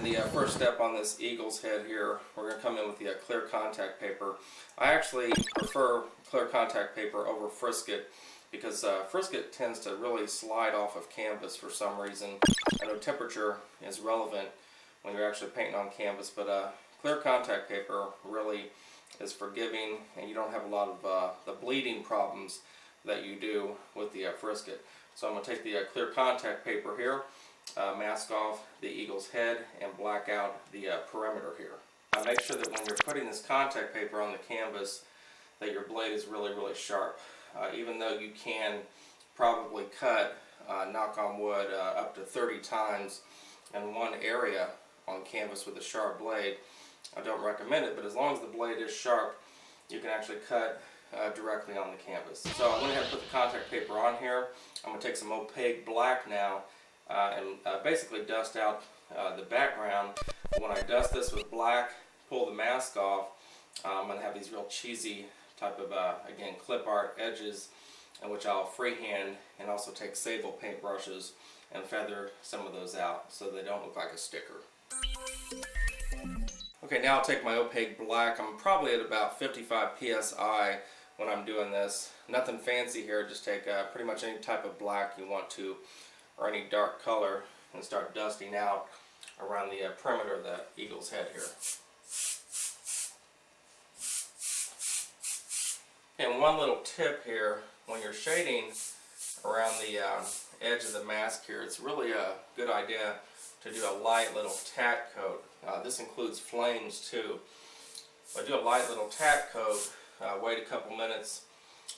in the first step on this eagle's head here, we're going to come in with the clear contact paper. I actually prefer clear contact paper over Frisket because Frisket tends to really slide off of canvas for some reason. I know temperature is relevant when you're actually painting on canvas, but clear contact paper really is forgiving, and you don't have a lot of the bleeding problems that you do with the Frisket. So I'm going to take the clear contact paper here, mask off the eagle's head, and black out the perimeter here. Make sure that when you're putting this contact paper on the canvas that your blade is really sharp. Even though you can probably cut, knock on wood, up to 30 times in one area on canvas with a sharp blade, I don't recommend it, but as long as the blade is sharp, you can actually cut directly on the canvas. So I went ahead and put the contact paper on here. I'm going to take some opaque black now and basically dust out the background. When I dust this with black, pull the mask off, I'm going to have these real cheesy type of, again, clip art edges, in which I'll freehand and also take sable paint brushes and feather some of those out so they don't look like a sticker. Okay, now I'll take my opaque black. I'm probably at about 55 psi when I'm doing this. Nothing fancy here, just take pretty much any type of black you want to, or any dark color, and start dusting out around the perimeter of the eagle's head here. And one little tip here, when you're shading around the edge of the mask here, it's really a good idea to do a light little tack coat. This includes flames too. But do a light little tack coat, wait a couple minutes,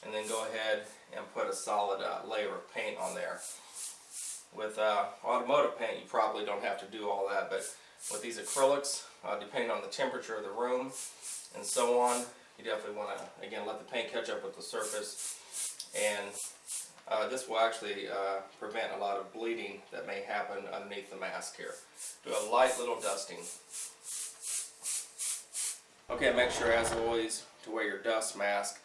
and then go ahead and put a solid layer of paint on there. With automotive paint, you probably don't have to do all that, but with these acrylics, depending on the temperature of the room and so on, you definitely want to, again, let the paint catch up with the surface, and this will actually prevent a lot of bleeding that may happen underneath the mask here. Do a light little dusting. Okay, make sure as always to wear your dust mask.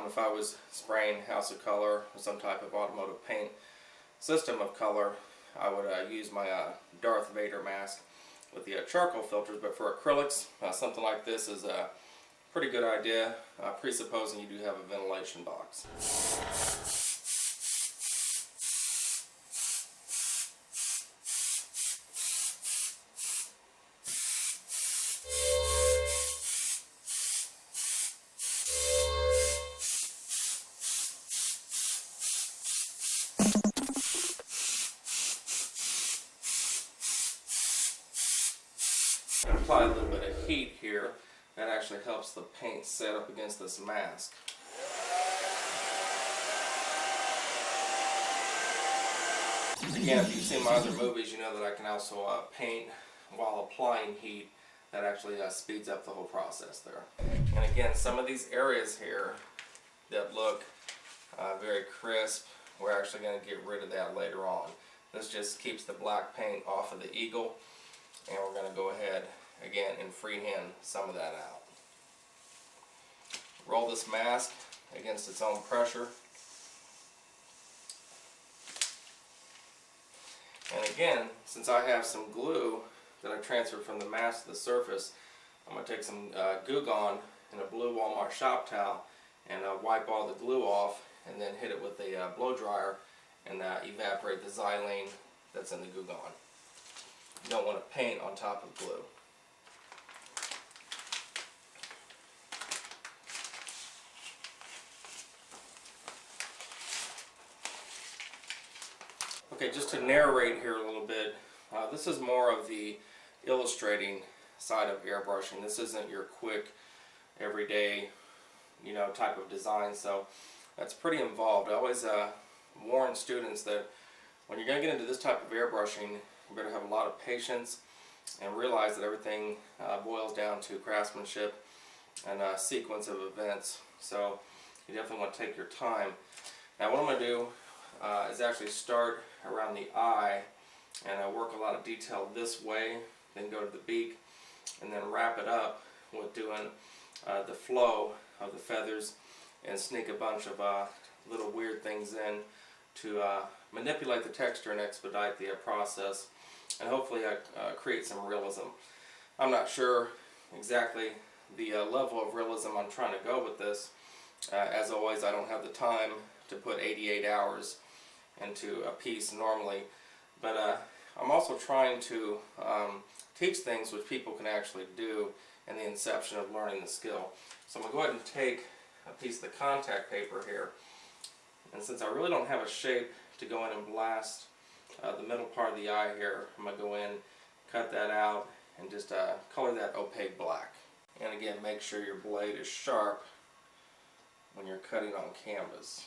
If I was spraying House of Color or some type of automotive paint system of color, I would use my Darth Vader mask with the charcoal filters, but for acrylics, something like this is a pretty good idea, presupposing you do have a ventilation box. Apply a little bit of heat here. That actually helps the paint set up against this mask. Again, if you've seen my other movies, you know that I can also paint while applying heat. That actually speeds up the whole process there. And again, some of these areas here that look very crisp, we're actually going to get rid of that later on. This just keeps the black paint off of the eagle, and we're going to go ahead again and freehand some of that out. Roll this mask against its own pressure. And again, since I have some glue that I transferred from the mask to the surface, I'm going to take some Goo Gone and a blue Walmart shop towel and wipe all the glue off, and then hit it with a blow dryer and evaporate the xylene that's in the Goo Gone. You don't want to paint on top of glue. Okay, just to narrate here a little bit, this is more of the illustrating side of airbrushing. This isn't your quick, everyday, type of design, so that's pretty involved. I always warn students that when you're going to get into this type of airbrushing, you better have a lot of patience and realize that everything boils down to craftsmanship and a sequence of events. So you definitely want to take your time. Now what I'm going to do is actually start around the eye and work a lot of detail this way, then go to the beak, and then wrap it up with doing the flow of the feathers and sneak a bunch of little weird things in to manipulate the texture and expedite the process and hopefully create some realism. I'm not sure exactly the level of realism I'm trying to go with this. As always, I don't have the time to put 88 hours into a piece normally, but I'm also trying to teach things which people can actually do in the inception of learning the skill. So I'm going to go ahead and take a piece of the contact paper here, and since I really don't have a shape to go in and blast the middle part of the eye here, I'm going to go in, cut that out, and just color that opaque black. And again, make sure your blade is sharp when you're cutting on canvas.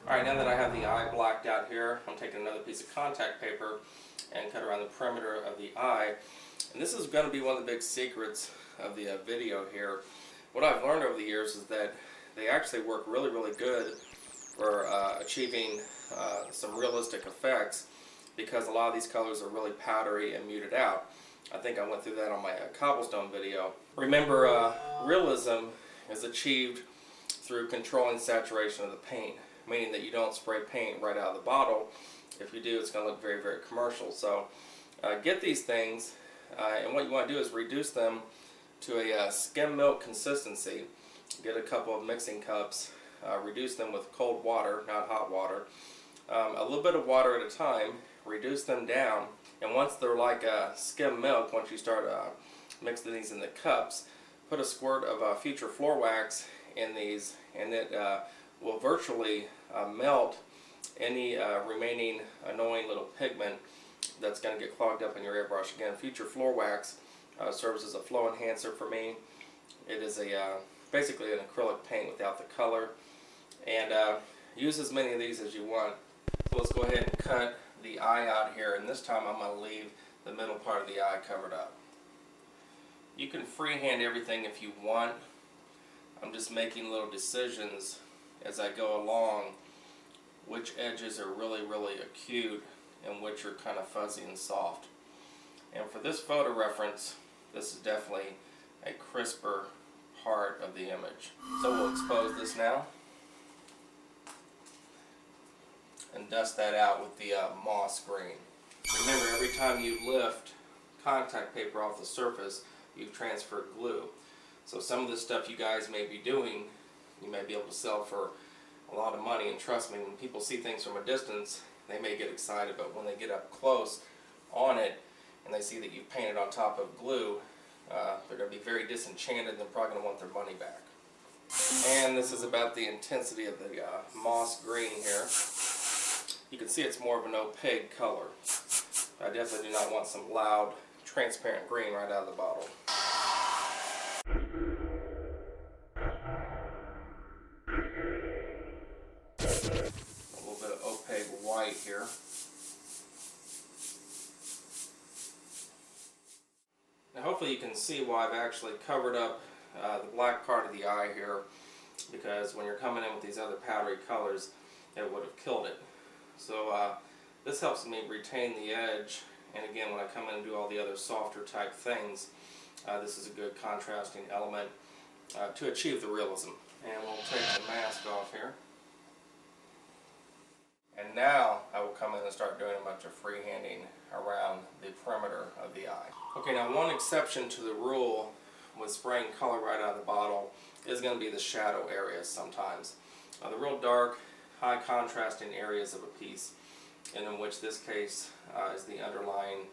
Alright, now that I have the eye blacked out here, I'm taking another piece of contact paper and cut around the perimeter of the eye. And this is going to be one of the big secrets of the video here. What I've learned over the years is that they actually work really, really good for achieving some realistic effects, because a lot of these colors are really powdery and muted out. I think I went through that on my cobblestone video. Remember, realism is achieved through controlling saturation of the paint, meaning that you don't spray paint right out of the bottle. If you do, it's going to look very, very commercial. So get these things, and what you want to do is reduce them to a skim milk consistency. Get a couple of mixing cups, reduce them with cold water, not hot water, a little bit of water at a time, reduce them down, and once they're like skim milk, once you start mixing these in the cups, put a squirt of future floor wax in these, and it will virtually melt any remaining annoying little pigment that's going to get clogged up in your airbrush. Again, future floor wax serves as a flow enhancer for me. It is basically an acrylic paint without the color, and use as many of these as you want. So let's go ahead and cut the eye out here, and this time I'm going to leave the middle part of the eye covered up. You can freehand everything if you want. I'm just making little decisions as I go along which edges are really, really acute and which are kind of fuzzy and soft. And for this photo reference, this is definitely a crisper part of the image. So we'll expose this now and dust that out with the moss green. Remember, every time you lift contact paper off the surface, you've transferred glue. So some of the stuff you guys may be doing, you may be able to sell for a lot of money, and trust me, when people see things from a distance, they may get excited, but when they get up close on it and they see that you've painted on top of glue, they're going to be very disenchanted, and they're probably going to want their money back. And this is about the intensity of the moss green here. You can see it's more of an opaque color. I definitely do not want some loud, transparent green right out of the bottle. A little bit of opaque white here. Now hopefully you can see why I've actually covered up the black part of the eye here, because when you're coming in with these other powdery colors, it would have killed it. So this helps me retain the edge, and again, when I come in and do all the other softer type things, this is a good contrasting element to achieve the realism. And we'll take the mask off here. And now I will come in and start doing a bunch of freehanding around the perimeter of the eye. Okay, now one exception to the rule with spraying color right out of the bottle is going to be the shadow areas sometimes. The real dark, high contrasting areas of a piece, and in which this case is the underlying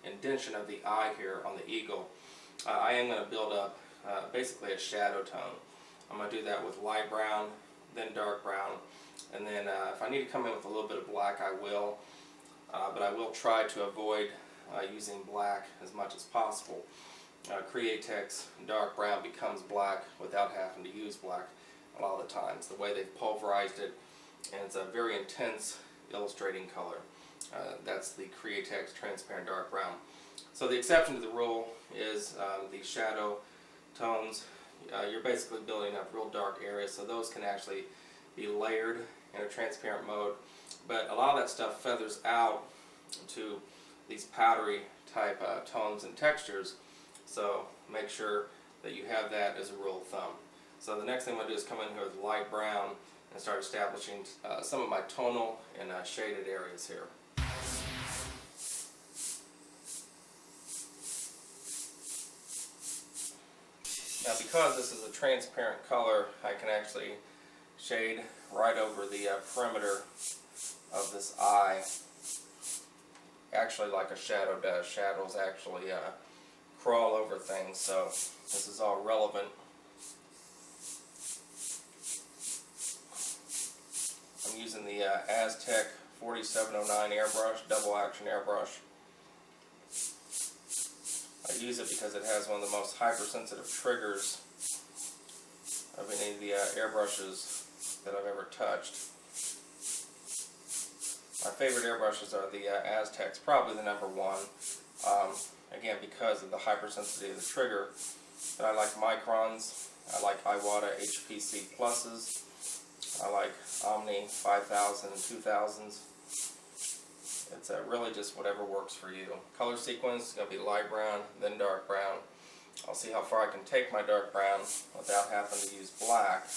indentation of the eye here on the eagle. I am going to build up basically a shadow tone. I'm going to do that with light brown, then dark brown, and then if I need to come in with a little bit of black, I will, but I will try to avoid using black as much as possible. Createx dark brown becomes black without having to use black a lot of the times, the way they've pulverized it, and it's a very intense illustrating color. That's the Createx transparent dark brown. So the exception to the rule is the shadow tones. You're basically building up real dark areas, so those can actually be layered in a transparent mode, but a lot of that stuff feathers out to these powdery type tones and textures, so make sure that you have that as a rule of thumb. So the next thing I'm going to do is come in here with light brown and start establishing some of my tonal and shaded areas here. Now because this is a transparent color, I can actually shade right over the perimeter of this eye, actually like a shadow does. Shadows actually crawl over things, so this is all relevant. I'm using the Aztec 4709 airbrush, double action airbrush. I use it because it has one of the most hypersensitive triggers of any of the airbrushes that I've ever touched. My favorite airbrushes are the Aztecs, probably the number one. Again, because of the hypersensitivity of the trigger. But I like microns, I like Iwata HPC pluses, I like Omni 5000 and 2000s. It's really just whatever works for you. Color sequence is going to be light brown, then dark brown. I'll see how far I can take my dark brown without having to use black,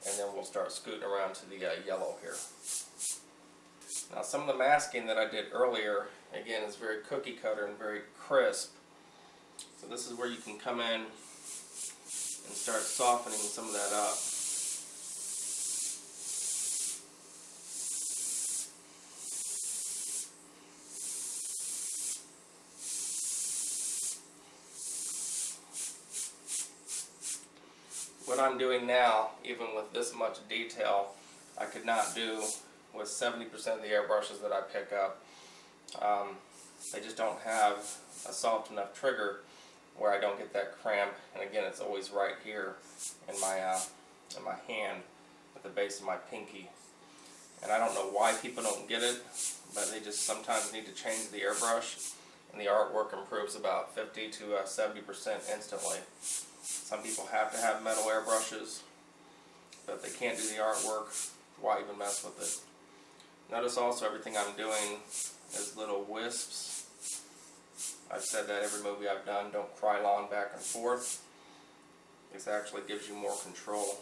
and then we'll start scooting around to the yellow here. Now some of the masking that I did earlier, again, is very cookie cutter and very crisp. So this is where you can come in and start softening some of that up. What I'm doing now, even with this much detail, I could not do with 70% of the airbrushes that I pick up. They just don't have a soft enough trigger where I don't get that cramp. And again, it's always right here in my hand at the base of my pinky. And I don't know why people don't get it, but they just sometimes need to change the airbrush, and the artwork improves about 50 to 70% instantly. Some people have to have metal airbrushes, but if they can't do the artwork, why even mess with it? Notice also everything I'm doing is little wisps. I've said that every movie I've done, don't Krylon back and forth. This actually gives you more control.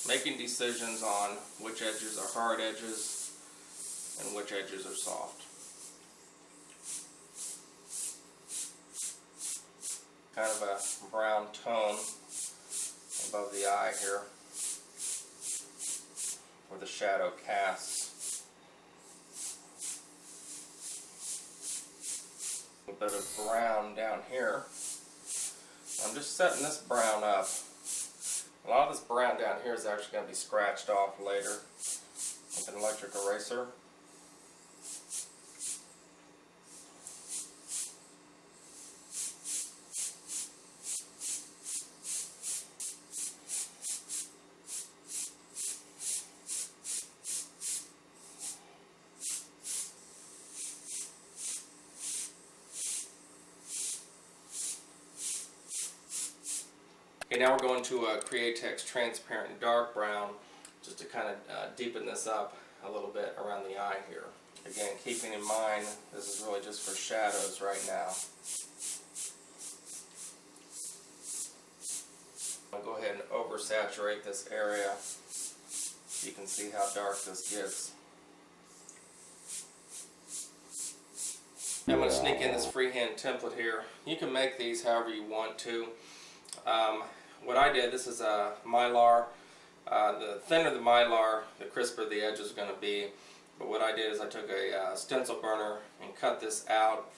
Making decisions on which edges are hard edges and which edges are soft. Kind of a brown tone above the eye here where the shadow casts. A bit of brown down here. I'm just setting this brown up. A lot of this brown down here is actually going to be scratched off later with an electric eraser. Okay, now we're going to a Createx transparent dark brown just to kind of deepen this up a little bit around the eye here. Again, keeping in mind this is really just for shadows right now. I'll go ahead and oversaturate this area so you can see how dark this gets. I'm going to sneak in this freehand template here. You can make these however you want to. What I did, this is a Mylar. The thinner the Mylar, the crisper the edges are going to be. But what I did is I took a stencil burner and cut this out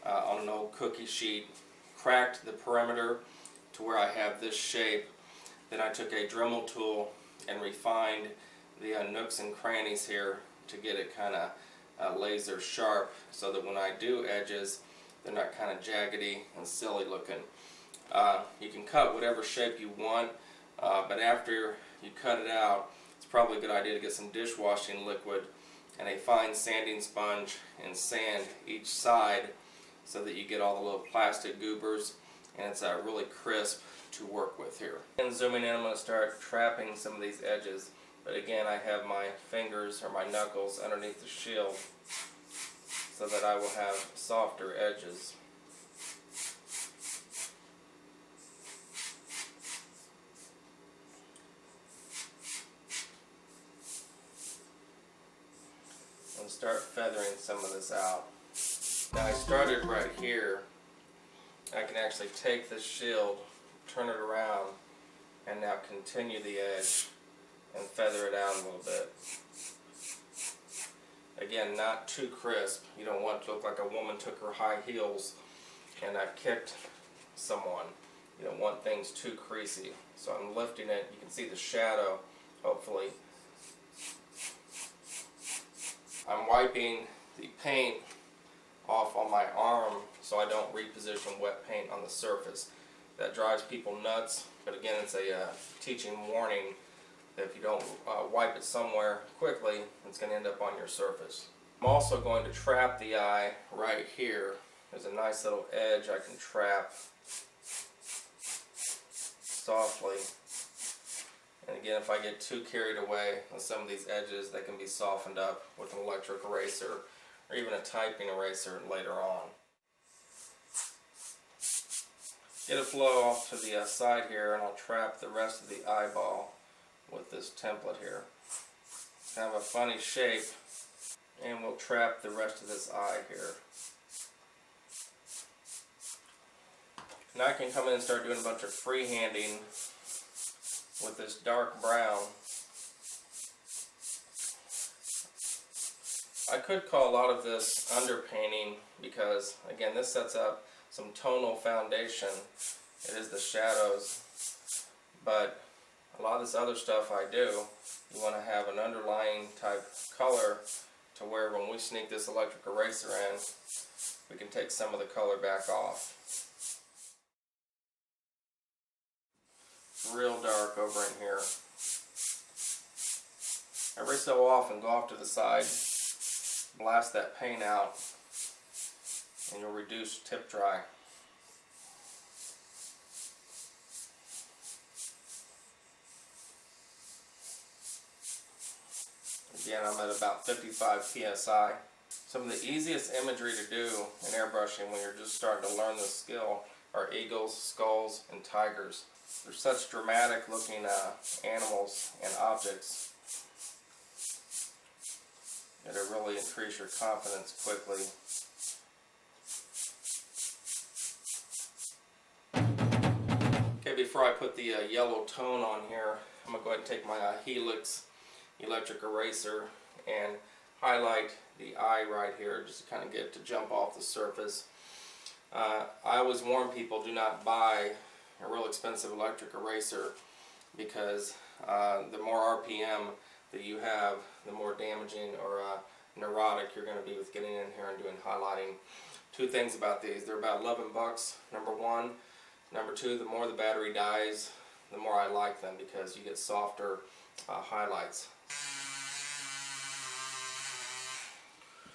on an old cookie sheet, cracked the perimeter to where I have this shape. Then I took a Dremel tool and refined the nooks and crannies here to get it kind of laser sharp so that when I do edges, they're not kind of jaggedy and silly looking. You can cut whatever shape you want, but after you cut it out, it's probably a good idea to get some dishwashing liquid and a fine sanding sponge and sand each side so that you get all the little plastic goobers, and it's really crisp to work with here. And zooming in, I'm going to start trapping some of these edges, but again I have my fingers or my knuckles underneath the shield so that I will have softer edges. start feathering some of this out. Now I started right here. I can actually take this shield, turn it around, and now continue the edge and feather it out a little bit. Again, not too crisp. You don't want it to look like a woman took her high heels and kicked someone. You don't want things too creasy. So I'm lifting it. You can see the shadow, hopefully. I'm wiping the paint off on my arm so I don't reposition wet paint on the surface. That drives people nuts, but again, it's a teaching warning that if you don't wipe it somewhere quickly, it's going to end up on your surface. I'm also going to trap the eye right here. There's a nice little edge I can trap softly. And again, if I get too carried away on some of these edges, they can be softened up with an electric eraser or even a typing eraser later on. Get a flow off to the side here, and I'll trap the rest of the eyeball with this template here. Kind of a funny shape, and we'll trap the rest of this eye here. Now I can come in and start doing a bunch of freehanding with this dark brown. I could call a lot of this underpainting because, again, this sets up some tonal foundation. It is the shadows, but a lot of this other stuff I do, you want to have an underlying type color to where when we sneak this electric eraser in, we can take some of the color back off. Real dark over in here. Every so often, go off to the side, blast that paint out, and you'll reduce tip dry. Again, I'm at about 55 psi. Some of the easiest imagery to do in airbrushing when you're just starting to learn this skill are eagles, skulls, and tigers. They're such dramatic looking animals and objects that it really increase your confidence quickly. Okay, before I put the yellow tone on here, I'm going to go ahead and take my Helix electric eraser and highlight the eye right here just to kind of get it to jump off the surface. I always warn people, do not buy a real expensive electric eraser because the more RPM that you have, the more damaging or neurotic you're going to be with getting in here and doing highlighting. Two things about these: they're about 11 bucks, number one. Number two, the more the battery dies, the more I like them because you get softer highlights.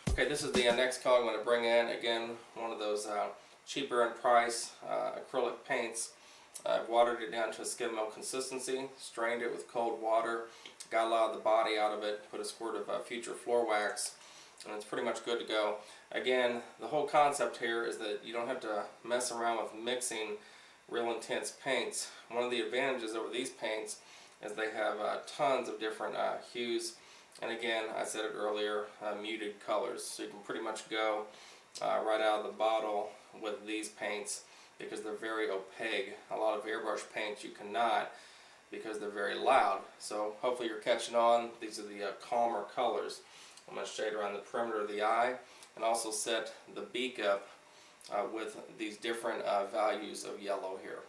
Okay, this is the next color I'm going to bring in. Again, one of those cheaper in price acrylic paints. I've watered it down to a skim milk consistency, strained it with cold water, got a lot of the body out of it, put a squirt of Future Floor Wax, and it's pretty much good to go. Again, the whole concept here is that you don't have to mess around with mixing real intense paints. One of the advantages over these paints is they have tons of different hues, and again, I said it earlier, muted colors. So you can pretty much go right out of the bottle with these paints because they're very opaque. A lot of airbrush paints you cannot because they're very loud. So hopefully you're catching on. These are the calmer colors. I'm going to shade around the perimeter of the eye and also set the beak up with these different values of yellow here.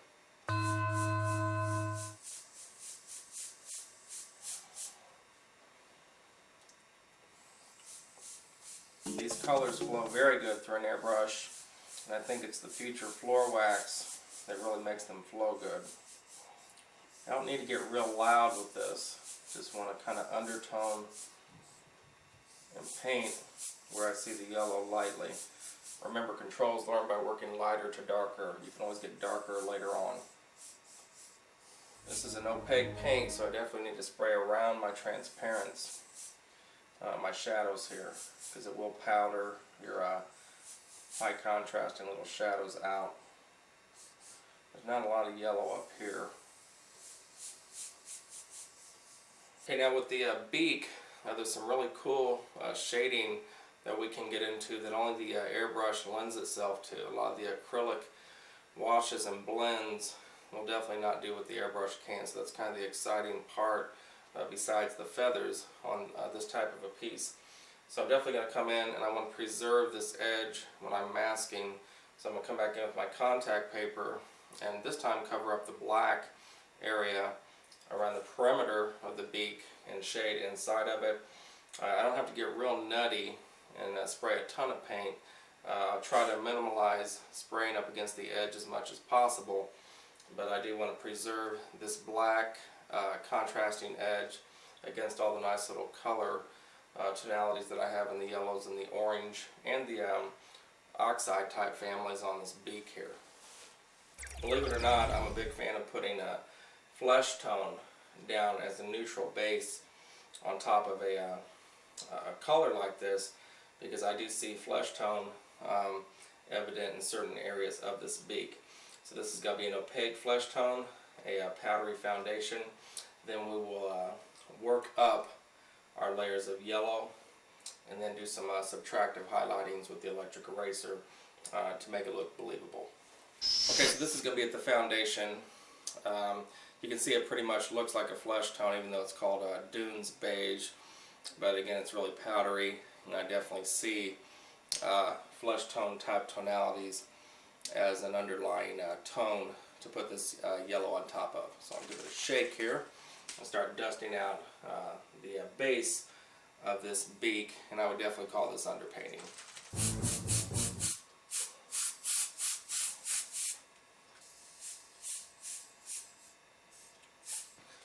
These colors flow very good through an airbrush, and I think it's the Future Floor Wax that really makes them flow good. I don't need to get real loud with this, just want to kind of undertone and paint where I see the yellow lightly. Remember, controls learn by working lighter to darker. You can always get darker later on. This is an opaque paint, so I definitely need to spray around my transparents, my shadows here, because it will powder your high contrasting little shadows out. There's not a lot of yellow up here. Okay, now with the beak, there's some really cool shading that we can get into that only the airbrush lends itself to. A lot of the acrylic washes and blends will definitely not do what the airbrush can, so that's kind of the exciting part besides the feathers on this type of a piece. So I'm definitely going to come in and I want to preserve this edge when I'm masking. So I'm going to come back in with my contact paper and this time cover up the black area around the perimeter of the beak and shade inside of it. I don't have to get real nutty and spray a ton of paint. I'll try to minimize spraying up against the edge as much as possible, but I do want to preserve this black contrasting edge against all the nice little color tonalities that I have in the yellows and the orange and the oxide type families on this beak here. Believe it or not, I'm a big fan of putting a flesh tone down as a neutral base on top of a color like this, because I do see flesh tone evident in certain areas of this beak. So this is going to be an opaque flesh tone, a powdery foundation. Then we will work up our layers of yellow and then do some subtractive highlightings with the electric eraser to make it look believable. Okay, so this is going to be at the foundation. You can see it pretty much looks like a flesh tone, even though it's called Dunes Beige, but again it's really powdery, and I definitely see flesh tone type tonalities as an underlying tone to put this yellow on top of. So I'll give it a shake here and start dusting out the base of this beak, and I would definitely call this underpainting.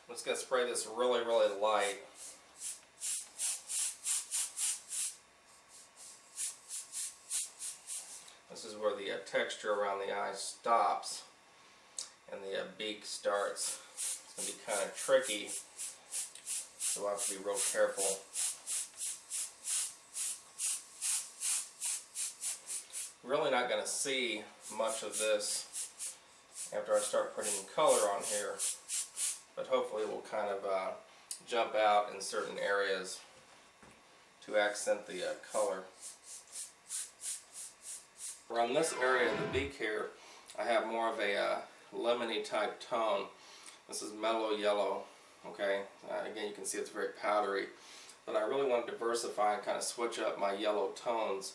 I'm just going to spray this really, really light. This is where the texture around the eye stops and the beak starts. It's going to be kind of tricky, so we'll have to be real careful. Really not going to see much of this after I start putting color on here, but hopefully it will kind of jump out in certain areas to accent the color. Around this area of the beak here, I have more of a lemony type tone. This is mellow yellow, okay? Again, you can see it's very powdery, but I really want to diversify and kind of switch up my yellow tones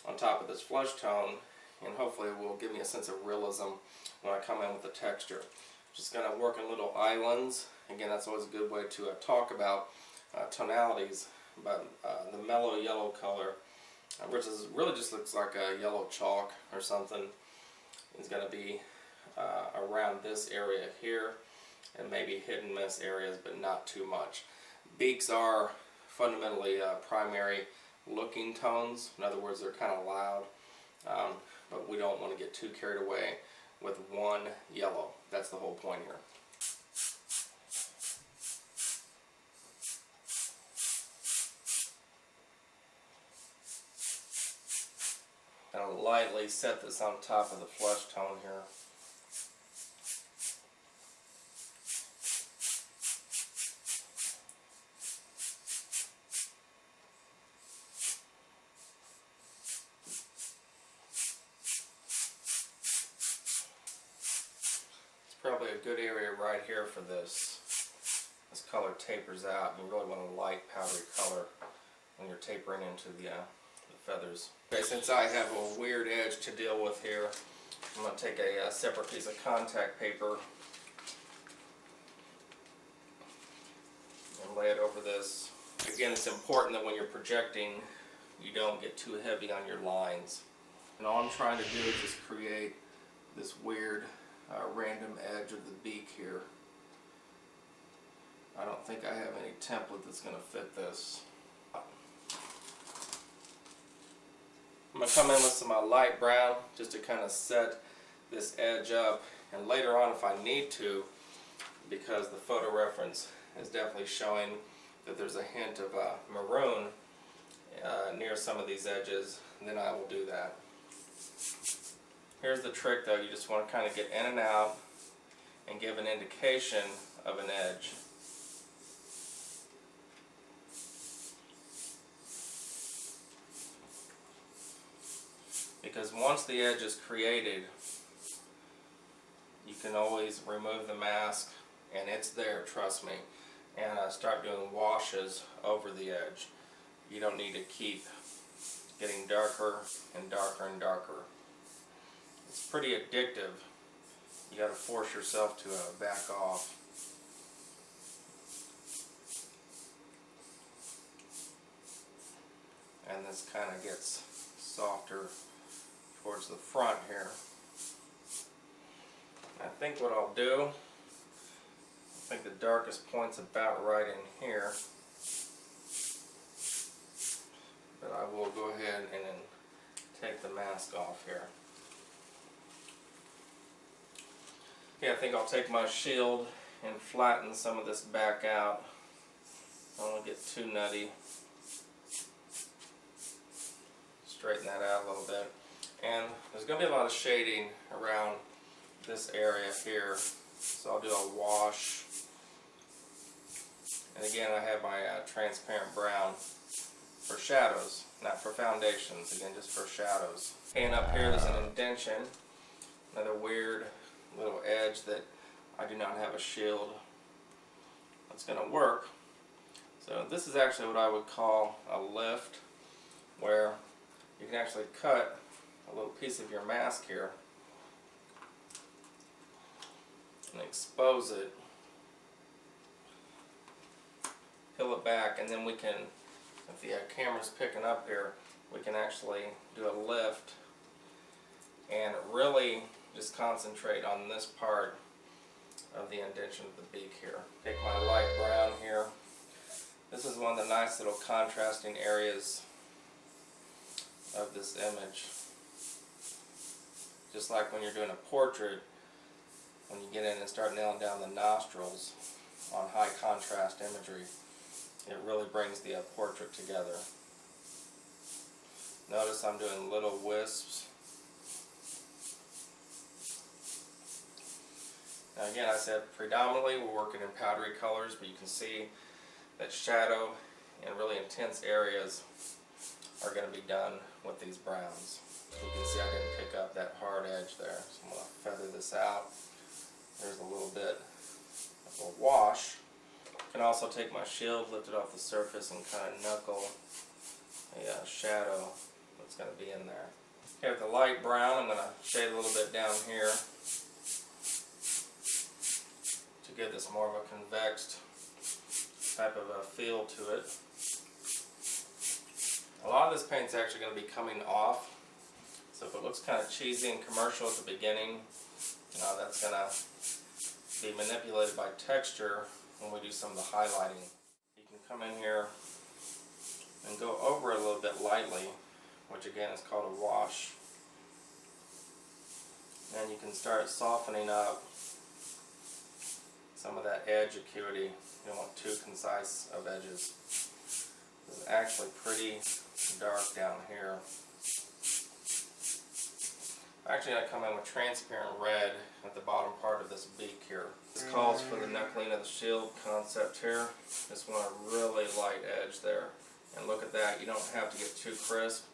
on top of this flesh tone, and hopefully it will give me a sense of realism when I come in with the texture. Just going to work in little islands. Again, that's always a good way to talk about tonalities, but the mellow yellow color, which is really just looks like a yellow chalk or something, is going to be around this area here, and maybe hit and miss areas, but not too much. Beaks are fundamentally primary looking tones. In other words, they're kind of loud, but we don't want to get too carried away with one yellow. That's the whole point here. And I'll lightly set this on top of the flesh tone here. Probably a good area right here for this. This color tapers out. You really want a light powdery color when you're tapering into the feathers. Okay, since I have a weird edge to deal with here, I'm going to take a separate piece of contact paper and lay it over this. Again, it's important that when you're projecting, you don't get too heavy on your lines. And all I'm trying to do is just create this weird random edge of the beak here. I don't think I have any template that's going to fit this. I'm going to come in with some light brown just to kind of set this edge up, and later on if I need to, because the photo reference is definitely showing that there's a hint of maroon near some of these edges, then I will do that. Here's the trick though, you just want to kind of get in and out and give an indication of an edge. once the edge is created, you can always remove the mask and it's there, trust me, and start doing washes over the edge. You don't need to keep getting darker and darker and darker. It's pretty addictive. You got to force yourself to back off. And this kind of gets softer towards the front here. I think what I'll do, I think the darkest point's about right in here. But I will go ahead and then take the mask off here. Okay, I think I'll take my shield and flatten some of this back out. I don't want to get too nutty. Straighten that out a little bit. And there's going to be a lot of shading around this area here, so I'll do a wash. And again, I have my transparent brown for shadows, not for foundations, again just for shadows. And up here there's an indentation, another weird little edge that I do not have a shield that's going to work. So this is actually what I would call a lift, where you can actually cut a little piece of your mask here and expose it, peel it back, and then we can, if the camera's picking up here, we can actually do a lift and really just concentrate on this part of the indentation of the beak here. Take my light brown here. This is one of the nice little contrasting areas of this image. Just like when you're doing a portrait, when you get in and start nailing down the nostrils on high contrast imagery, it really brings the portrait together. Notice I'm doing little wisps. Now again, I said predominantly we're working in powdery colors, but you can see that shadow and really intense areas are going to be done with these browns. You can see I didn't pick up that hard edge there, so I'm going to feather this out. There's a little bit of a wash. I can also take my shield, lift it off the surface, and kind of knuckle a shadow that's going to be in there. Okay, with the light brown, I'm going to shade a little bit down here to give this more of a convexed type of a feel to it. A lot of this paint's actually going to be coming off, so if it looks kind of cheesy and commercial at the beginning, that's going to be manipulated by texture when we do some of the highlighting. You can come in here and go over it a little bit lightly, which again is called a wash. And you can start softening up some of that edge acuity. You don't want too concise of edges. It's actually pretty dark down here. Actually, I come in with transparent red at the bottom part of this beak here. This calls for the knuckling of the shield concept here. Just want a really light edge there. And look at that, you don't have to get too crisp.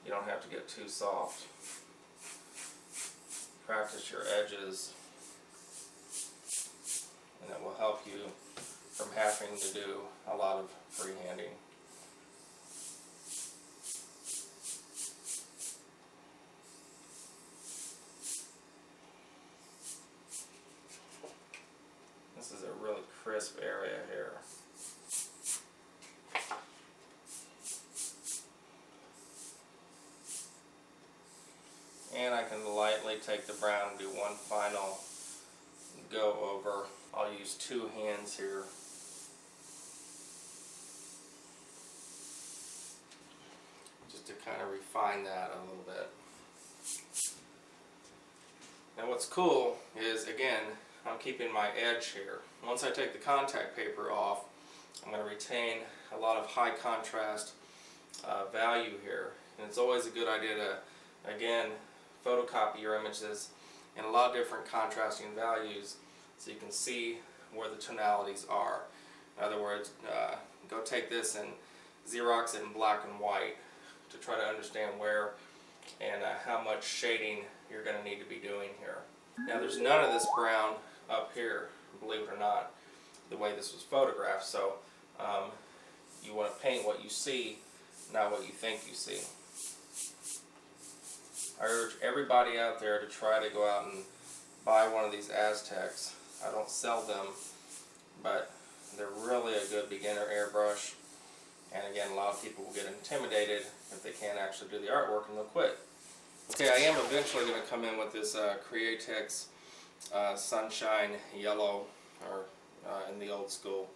You don't have to get too soft. Practice your edges, and it will help you from having to do a lot of freehanding. This is a really crisp area here. And I can lightly take the brown and do one final go over. I'll use two hands here. Just to kind of refine that a little bit. Now what's cool is, again, I'm keeping my edge here. Once I take the contact paper off, I'm going to retain a lot of high contrast value here. And it's always a good idea to, again, photocopy your images in a lot of different contrasting values so you can see where the tonalities are. In other words, go take this and Xerox it in black and white to try to understand where and how much shading you're going to need to be doing here. Now there's none of this brown up here, believe it or not, the way this was photographed, so you want to paint what you see, not what you think you see. I urge everybody out there to try to go out and buy one of these Aztecs. I don't sell them, but they're really a good beginner airbrush. And again, a lot of people will get intimidated if they can't actually do the artwork and they'll quit. Okay, I am eventually going to come in with this Createx Sunshine Yellow, or in the old school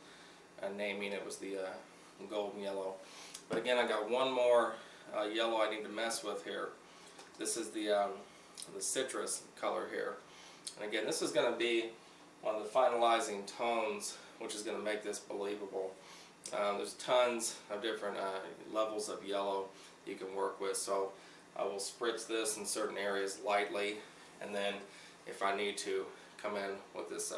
naming it was the golden yellow. But again, I got one more yellow I need to mess with here. This is the citrus color here. And again, this is going to be one of the finalizing tones, which is going to make this believable. There's tons of different levels of yellow you can work with, so I will spritz this in certain areas lightly, and then if I need to, come in with this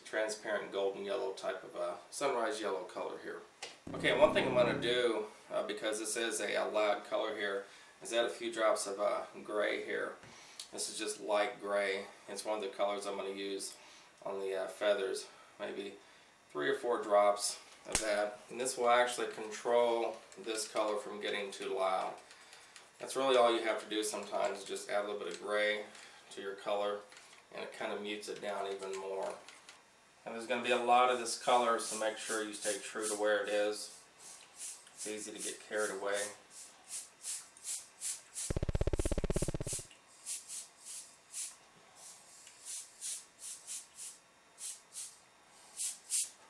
transparent golden yellow type of sunrise yellow color here. Okay, one thing I'm going to do, because this is a loud color here, is add a few drops of gray here. This is just light gray. It's one of the colors I'm going to use on the feathers, maybe 3 or 4 drops of that, and this will actually control this color from getting too loud. That's really all you have to do sometimes, is just add a little bit of gray to your color, and it kind of mutes it down even more. And there's going to be a lot of this color, so make sure you stay true to where it is. It's easy to get carried away.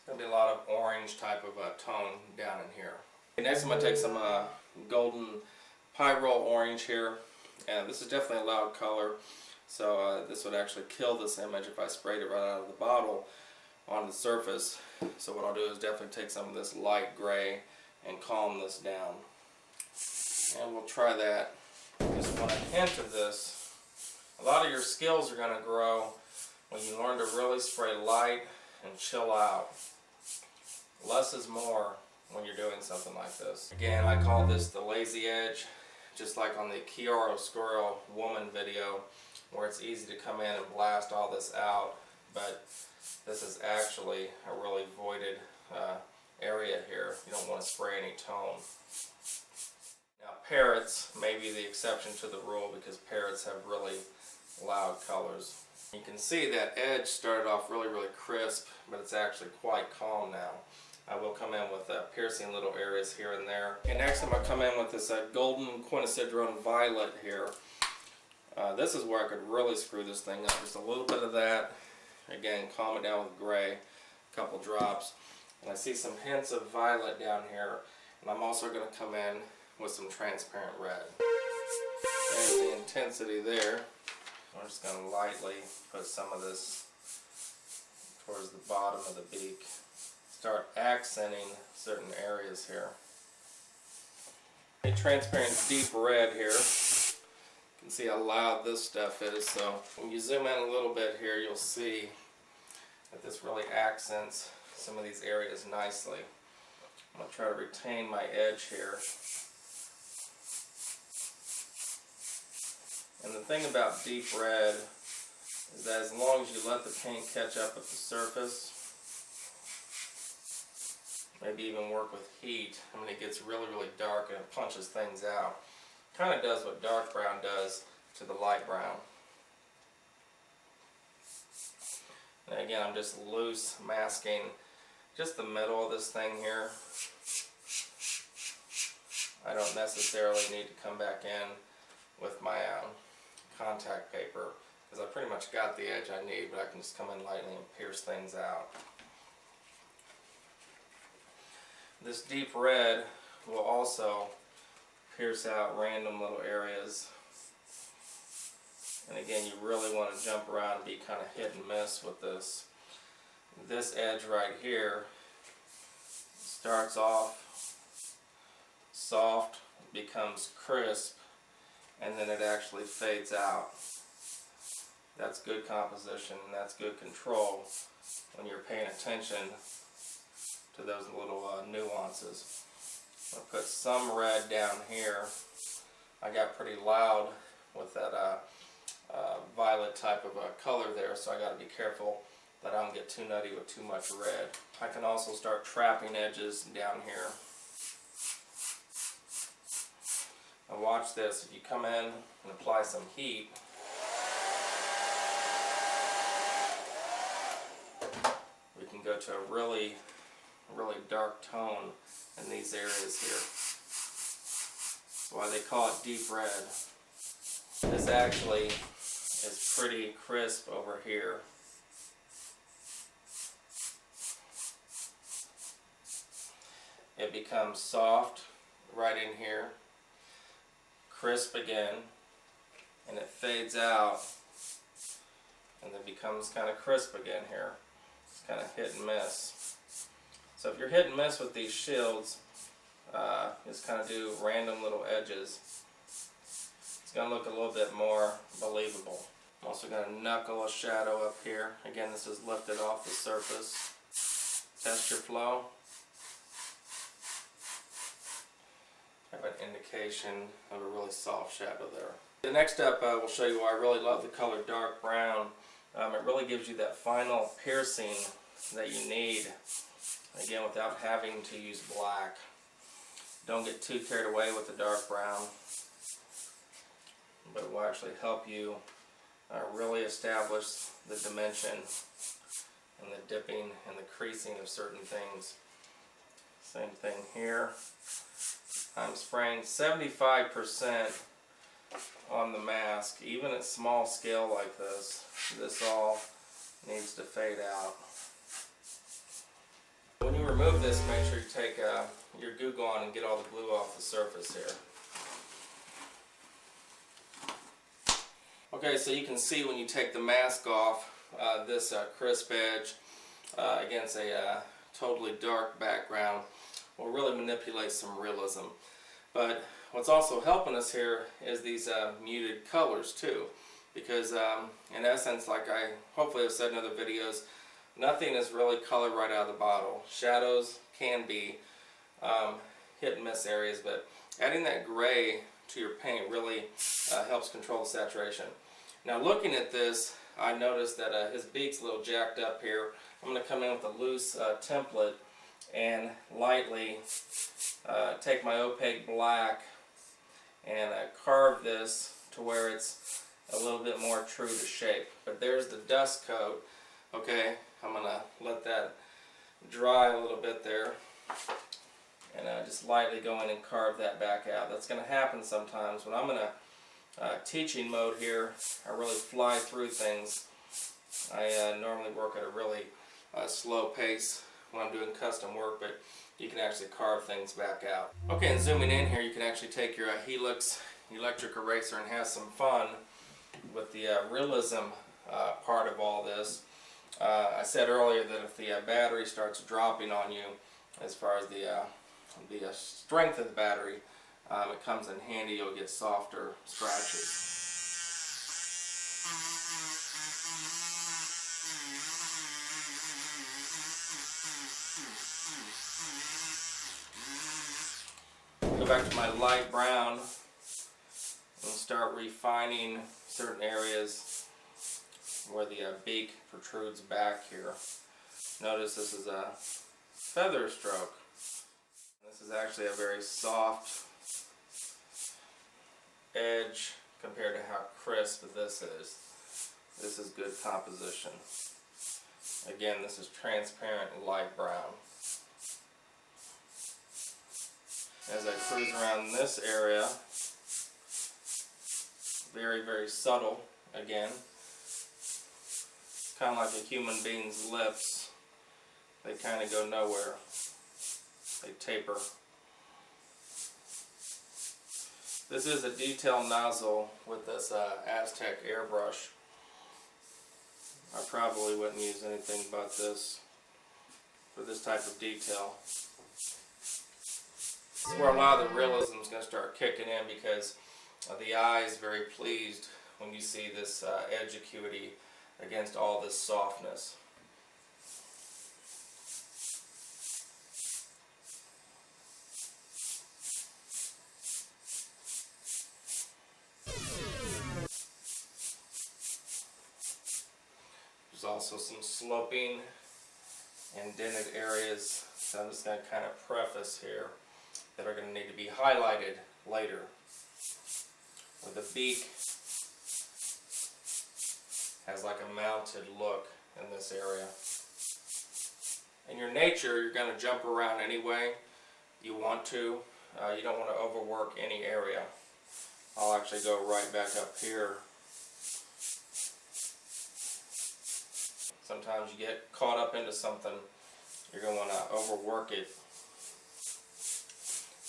There's going to be a lot of orange type of tone down in here. Okay, next I'm going to take some golden pyrrole orange here, and this is definitely a loud color, so this would actually kill this image if I sprayed it right out of the bottle on the surface. So what I'll do is definitely take some of this light gray and calm this down, and we'll try that. Just want a hint of this. A lot of your skills are going to grow when you learn to really spray light and chill out. Less is more when you're doing something like this. Again, I call this the lazy edge, just like on the chiaroscuro woman video, where it's easy to come in and blast all this out, but this is actually a really voided area here. You don't want to spray any tone. Now parrots may be the exception to the rule, because parrots have really loud colors. You can see that edge started off really crisp, but it's actually quite calm now. I will come in with piercing little areas here and there. And next I'm going to come in with this golden quinacridone violet here. This is where I could really screw this thing up. Just a little bit of that. Again, calm it down with gray, a couple drops. And I see some hints of violet down here. And I'm also going to come in with some transparent red. There's the intensity there. I'm just going to lightly put some of this towards the bottom of the beak. Start accenting certain areas here. A transparent deep red here. You can see how loud this stuff is, so when you zoom in a little bit here, you'll see that this really accents some of these areas nicely. I'm going to try to retain my edge here. And the thing about deep red is that as long as you let the paint catch up with the surface, maybe even work with heat, I mean, it gets really dark and it punches things out. Kind of does what dark brown does to the light brown. And again, I'm just loose masking just the middle of this thing here. I don't necessarily need to come back in with my contact paper, because I pretty much got the edge I need, but I can just come in lightly and pierce things out. This deep red will also pierce out random little areas. And again, you really want to jump around and be kind of hit and miss with this. This edge right here starts off soft, becomes crisp, and then it actually fades out. That's good composition, and that's good control when you're paying attention to those little nuances. I'll put some red down here. I got pretty loud with that violet type of color there, so I got to be careful that I don't get too nutty with too much red. I can also start trapping edges down here. Now watch this. If you come in and apply some heat, we can go to a really dark tone in these areas here. That's why they call it deep red. This actually is pretty crisp over here. It becomes soft right in here, crisp again, and it fades out and then becomes kind of crisp again here. It's kind of hit and miss. So if you're hit and miss with these shields, just kind of do random little edges. It's going to look a little bit more believable. I'm also going to knuckle a shadow up here. Again, this is lifted off the surface. Test your flow. Have an indication of a really soft shadow there. The next step will show you why I really love the color dark brown. It really gives you that final piercing that you need, again, without having to use black. Don't get too carried away with the dark brown, but it will actually help you really establish the dimension and the dipping and the creasing of certain things. Same thing here. I'm spraying 75% on the mask. Even at small scale like this, this all needs to fade out. When you remove this, make sure you take your Goo Gone and get all the glue off the surface here. Okay, so you can see when you take the mask off, this crisp edge against a totally dark background will really manipulate some realism. But what's also helping us here is these muted colors too, because in essence, like I hopefully have said in other videos, nothing is really color right out of the bottle. Shadows can be hit and miss areas, but adding that gray to your paint really helps control saturation. Now looking at this, I noticed that his beak's a little jacked up here. I'm going to come in with a loose template and lightly take my opaque black and carve this to where it's a little bit more true to shape. But there's the dust coat. Okay, I'm going to let that dry a little bit there and just lightly go in and carve that back out. That's going to happen sometimes. When I'm in a teaching mode here, I really fly through things. I normally work at a really slow pace when I'm doing custom work, but you can actually carve things back out. Okay, and zooming in here, you can actually take your Helix electric eraser and have some fun with the realism part of all this. I said earlier that if the battery starts dropping on you, as far as the strength of the battery, it comes in handy. You'll get softer scratches. Go back to my light brown and start refining certain areas where the beak protrudes back here. Notice this is a feather stroke. This is actually a very soft edge compared to how crisp this is. This is good composition. Again, this is transparent light brown. As I cruise around this area, very subtle again. It's kind of like a human being's lips. They kind of go nowhere. They taper. This is a detail nozzle with this Aztec airbrush. I probably wouldn't use anything but this for this type of detail. This is where a lot of the realism is going to start kicking in, because the eye is very pleased when you see this edge acuity against all this softness. also some sloping and dented areas. So I'm just going to kind of preface here that are going to need to be highlighted later. With the beak has like a mounted look in this area. In your nature, you're going to jump around anyway. You want to. You don't want to overwork any area. I'll actually go right back up here. Sometimes you get caught up into something, you're going to want to overwork it.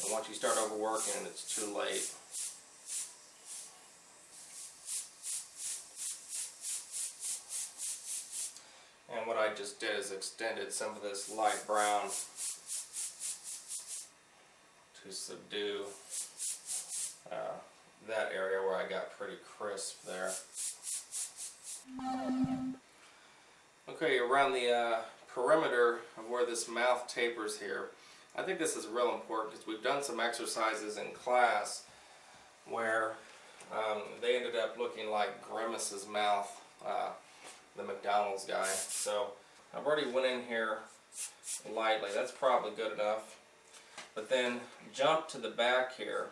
And once you start overworking it, it's too late. And what I just did is extended some of this light brown to subdue that area where I got pretty crisp there. Okay, around the perimeter of where this mouth tapers here, I think this is real important because we've done some exercises in class where they ended up looking like Grimace's mouth, the McDonald's guy. So I've already went in here lightly, that's probably good enough. But then jump to the back here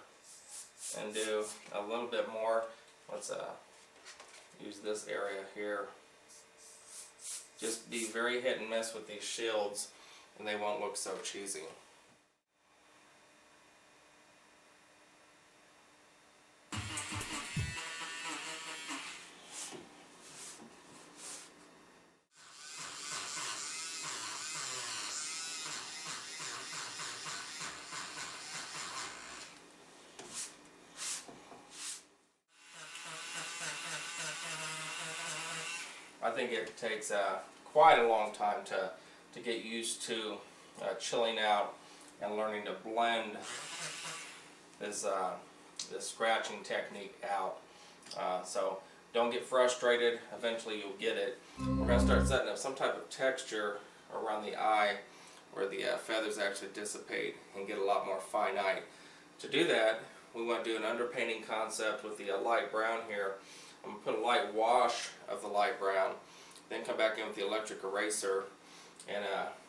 and do a little bit more. Let's use this area here. Just be very hit and miss with these shields and they won't look so cheesy. I think it takes quite a long time to get used to chilling out and learning to blend this scratching technique out. So don't get frustrated, eventually you'll get it. We're going to start setting up some type of texture around the eye where the feathers actually dissipate and get a lot more finite. To do that, we want to do an underpainting concept with the light brown here. I'm going to put a light wash of the light brown, then come back in with the electric eraser and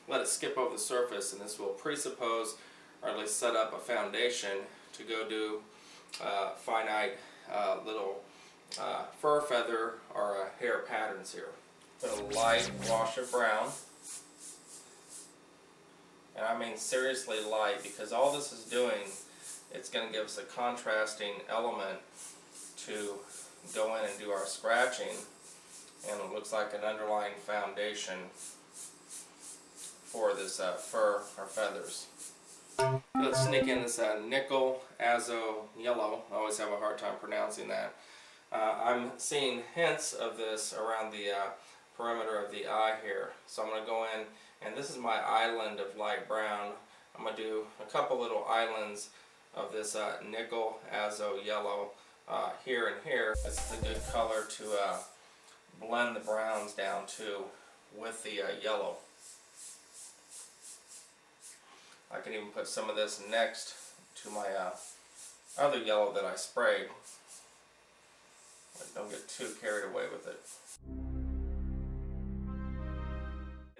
let it skip over the surface, and this will presuppose or at least set up a foundation to go do finite little fur feather or hair patterns here. Put a light wash of brown, and I mean seriously light, because all this is doing, it's going to give us a contrasting element to go in and do our scratching, and it looks like an underlying foundation for this fur or feathers. Let's sneak in this nickel azo yellow. I always have a hard time pronouncing that. I'm seeing hints of this around the perimeter of the eye here. So I'm going to go in, and this is my island of light brown. I'm going to do a couple little islands of this nickel azo yellow here and here. This is a good color to blend the browns down to with the yellow. I can even put some of this next to my other yellow that I sprayed. But don't get too carried away with it.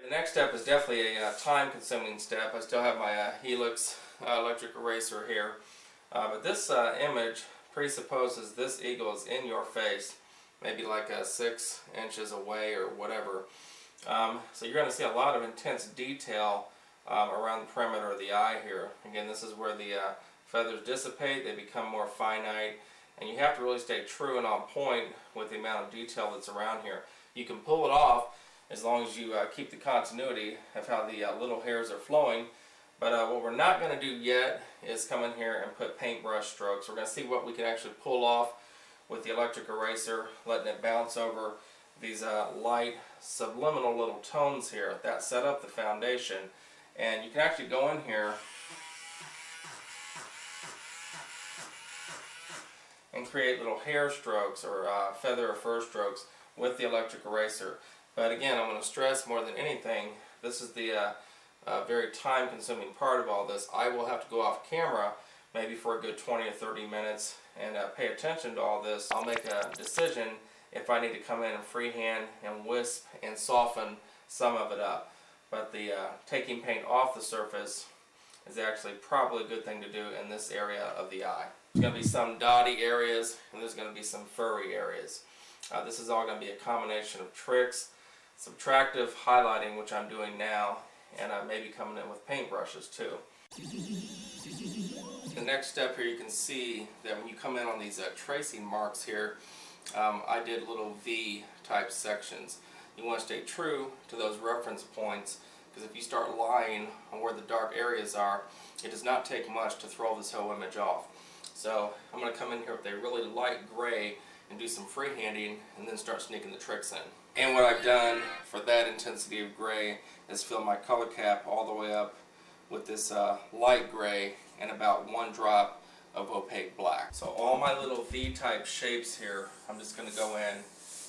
The next step is definitely a time-consuming step. I still have my Helix electric eraser here. But this image presupposes this eagle is in your face, maybe like 6 inches away or whatever. So you're going to see a lot of intense detail around the perimeter of the eye here. Again, this is where the feathers dissipate, they become more finite, and you have to really stay true and on point with the amount of detail that's around here. You can pull it off as long as you keep the continuity of how the little hairs are flowing. But what we're not going to do yet is come in here and put paintbrush strokes. We're going to see what we can actually pull off with the electric eraser, letting it bounce over these light subliminal little tones here that set up the foundation. And you can actually go in here and create little hair strokes or feather or fur strokes with the electric eraser. But again, I'm going to stress more than anything, this is the very time-consuming part of all this. I will have to go off camera maybe for a good 20 or 30 minutes and pay attention to all this. I'll make a decision if I need to come in and freehand and wisp and soften some of it up. But the taking paint off the surface is actually probably a good thing to do in this area of the eye. There's going to be some dotty areas and there's going to be some furry areas. This is all going to be a combination of tricks, subtractive highlighting, which I'm doing now, and I may be coming in with paintbrushes too. The next step here, you can see that when you come in on these tracing marks here, I did little V type sections. You want to stay true to those reference points, because if you start lying on where the dark areas are, it does not take much to throw this whole image off. So I'm going to come in here with a really light gray and do some freehanding and then start sneaking the tricks in. And what I've done for that intensity of gray is fill my color cap all the way up with this light gray and about 1 drop of opaque black. So all my little V-type shapes here, I'm just going to go in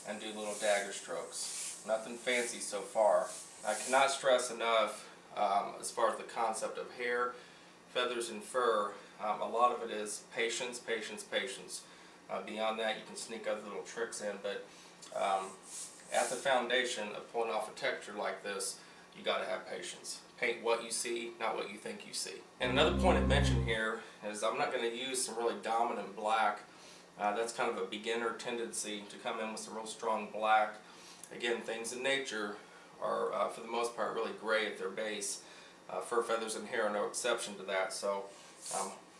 and do little dagger strokes. Nothing fancy so far. I cannot stress enough as far as the concept of hair, feathers, and fur. A lot of it is patience, patience, patience. Beyond that, you can sneak other little tricks in, but at the foundation of pulling off a texture like this, you got to have patience. Paint what you see, not what you think you see. And another point to mention here is I'm not going to use some really dominant black. That's kind of a beginner tendency to come in with some real strong black. Again, things in nature are for the most part really gray at their base. Fur, feathers, and hair are no exception to that. So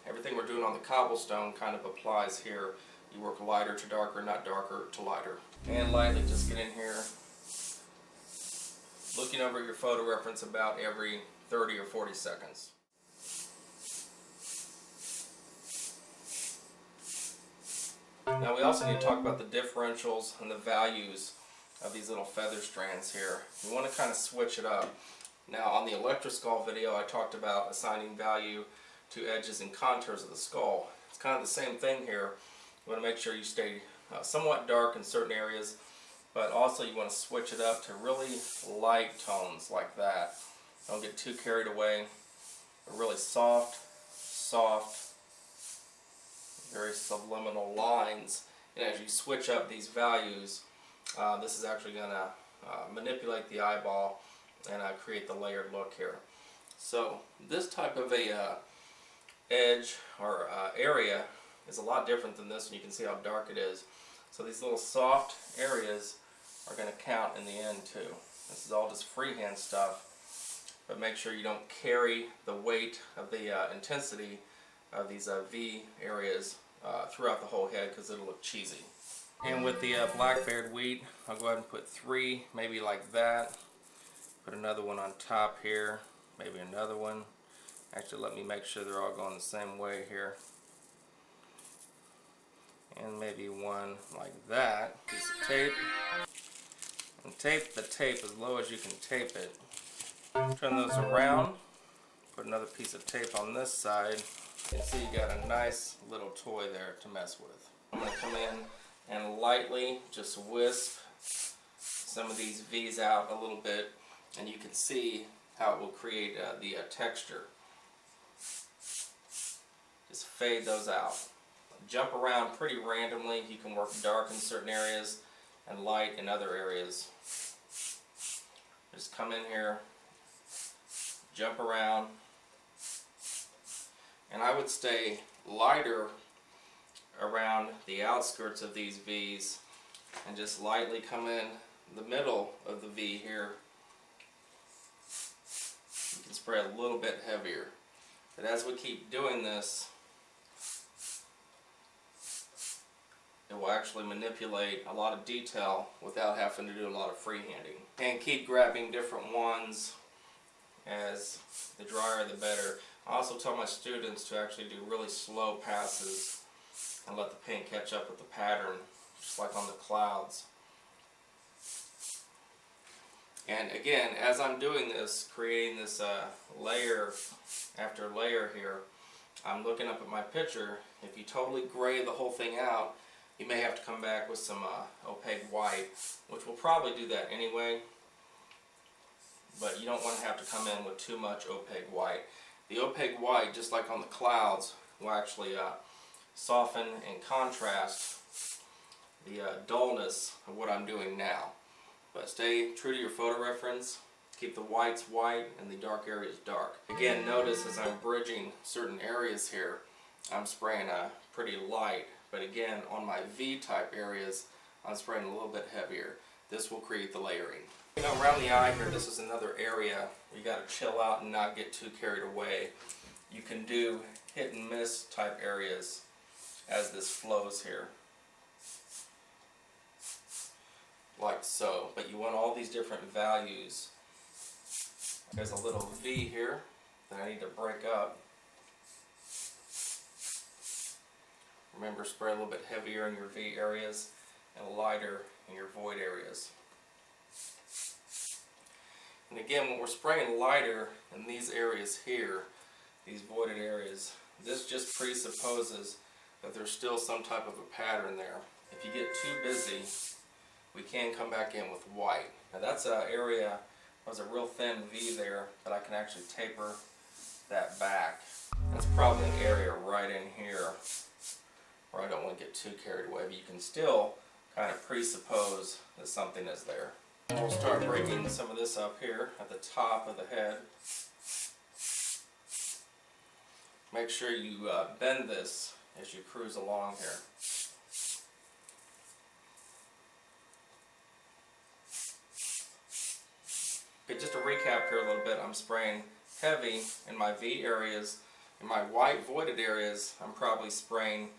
everything we're doing on the cobblestone kind of applies here. You work lighter to darker, not darker to lighter. And lightly just get in here, looking over your photo reference about every 30 or 40 seconds. Now we also need to talk about the differentials and the values of these little feather strands here. You want to kind of switch it up. Now on the electroskull video I talked about assigning value to edges and contours of the skull. It's kind of the same thing here. You want to make sure you stay somewhat dark in certain areas, but also you want to switch it up to really light tones like that. Don't get too carried away. But really soft, soft, very subliminal lines. And as you switch up these values, this is actually going to manipulate the eyeball and create the layered look here. So this type of a edge or area is a lot different than this one. You can see how dark it is. So these little soft areas are going to count in the end too. This is all just freehand stuff, but make sure you don't carry the weight of the intensity of these V areas throughout the whole head, because it'll look cheesy. And with the black-beard wheat, I'll go ahead and put 3, maybe like that. Put another one on top here, maybe another one. Actually, let me make sure they're all going the same way here. And maybe one like that. Piece of tape. And tape the tape as low as you can tape it. Turn those around. Put another piece of tape on this side. You can see you got a nice little toy there to mess with. I'm going to come in and lightly just wisp some of these V's out a little bit, and you can see how it will create the texture. Just fade those out. Jump around pretty randomly. You can work dark in certain areas and light in other areas. Just come in here, jump around, and I would stay lighter around the outskirts of these V's and just lightly come in the middle of the V here. You can spray a little bit heavier. But as we keep doing this, it will actually manipulate a lot of detail without having to do a lot of freehanding. And keep grabbing different ones. As the drier the better. I also tell my students to actually do really slow passes and let the paint catch up with the pattern, just like on the clouds. And again, as I'm doing this, creating this layer after layer here, I'm looking up at my picture. If you totally gray the whole thing out, you may have to come back with some opaque white, which will probably do that anyway, but you don't want to have to come in with too much opaque white. The opaque white, just like on the clouds, will actually soften and contrast the dullness of what I'm doing now. But stay true to your photo reference. Keep the whites white and the dark areas dark. Again, notice as I'm bridging certain areas here, I'm spraying pretty light. But again, on my V-type areas, I'm spraying a little bit heavier. This will create the layering. You know, around the eye here, this is another area you got to chill out and not get too carried away. You can do hit and miss type areas as this flows here, like so. But you want all these different values. There's a little V here that I need to break up. Remember, spray a little bit heavier in your V areas and lighter in your void areas. And again, when we're spraying lighter in these areas here, these voided areas, this just presupposes that there's still some type of a pattern there. If you get too busy, we can come back in with white. Now that's an area, there's a real thin V there, that I can actually taper that back. That's probably an area right in here where I don't want to get too carried away, but you can still kind of presuppose that something is there. We'll start breaking some of this up here at the top of the head. Make sure you bend this as you cruise along here. Okay, just to recap here a little bit, I'm spraying heavy in my V areas. In my white voided areas, I'm probably spraying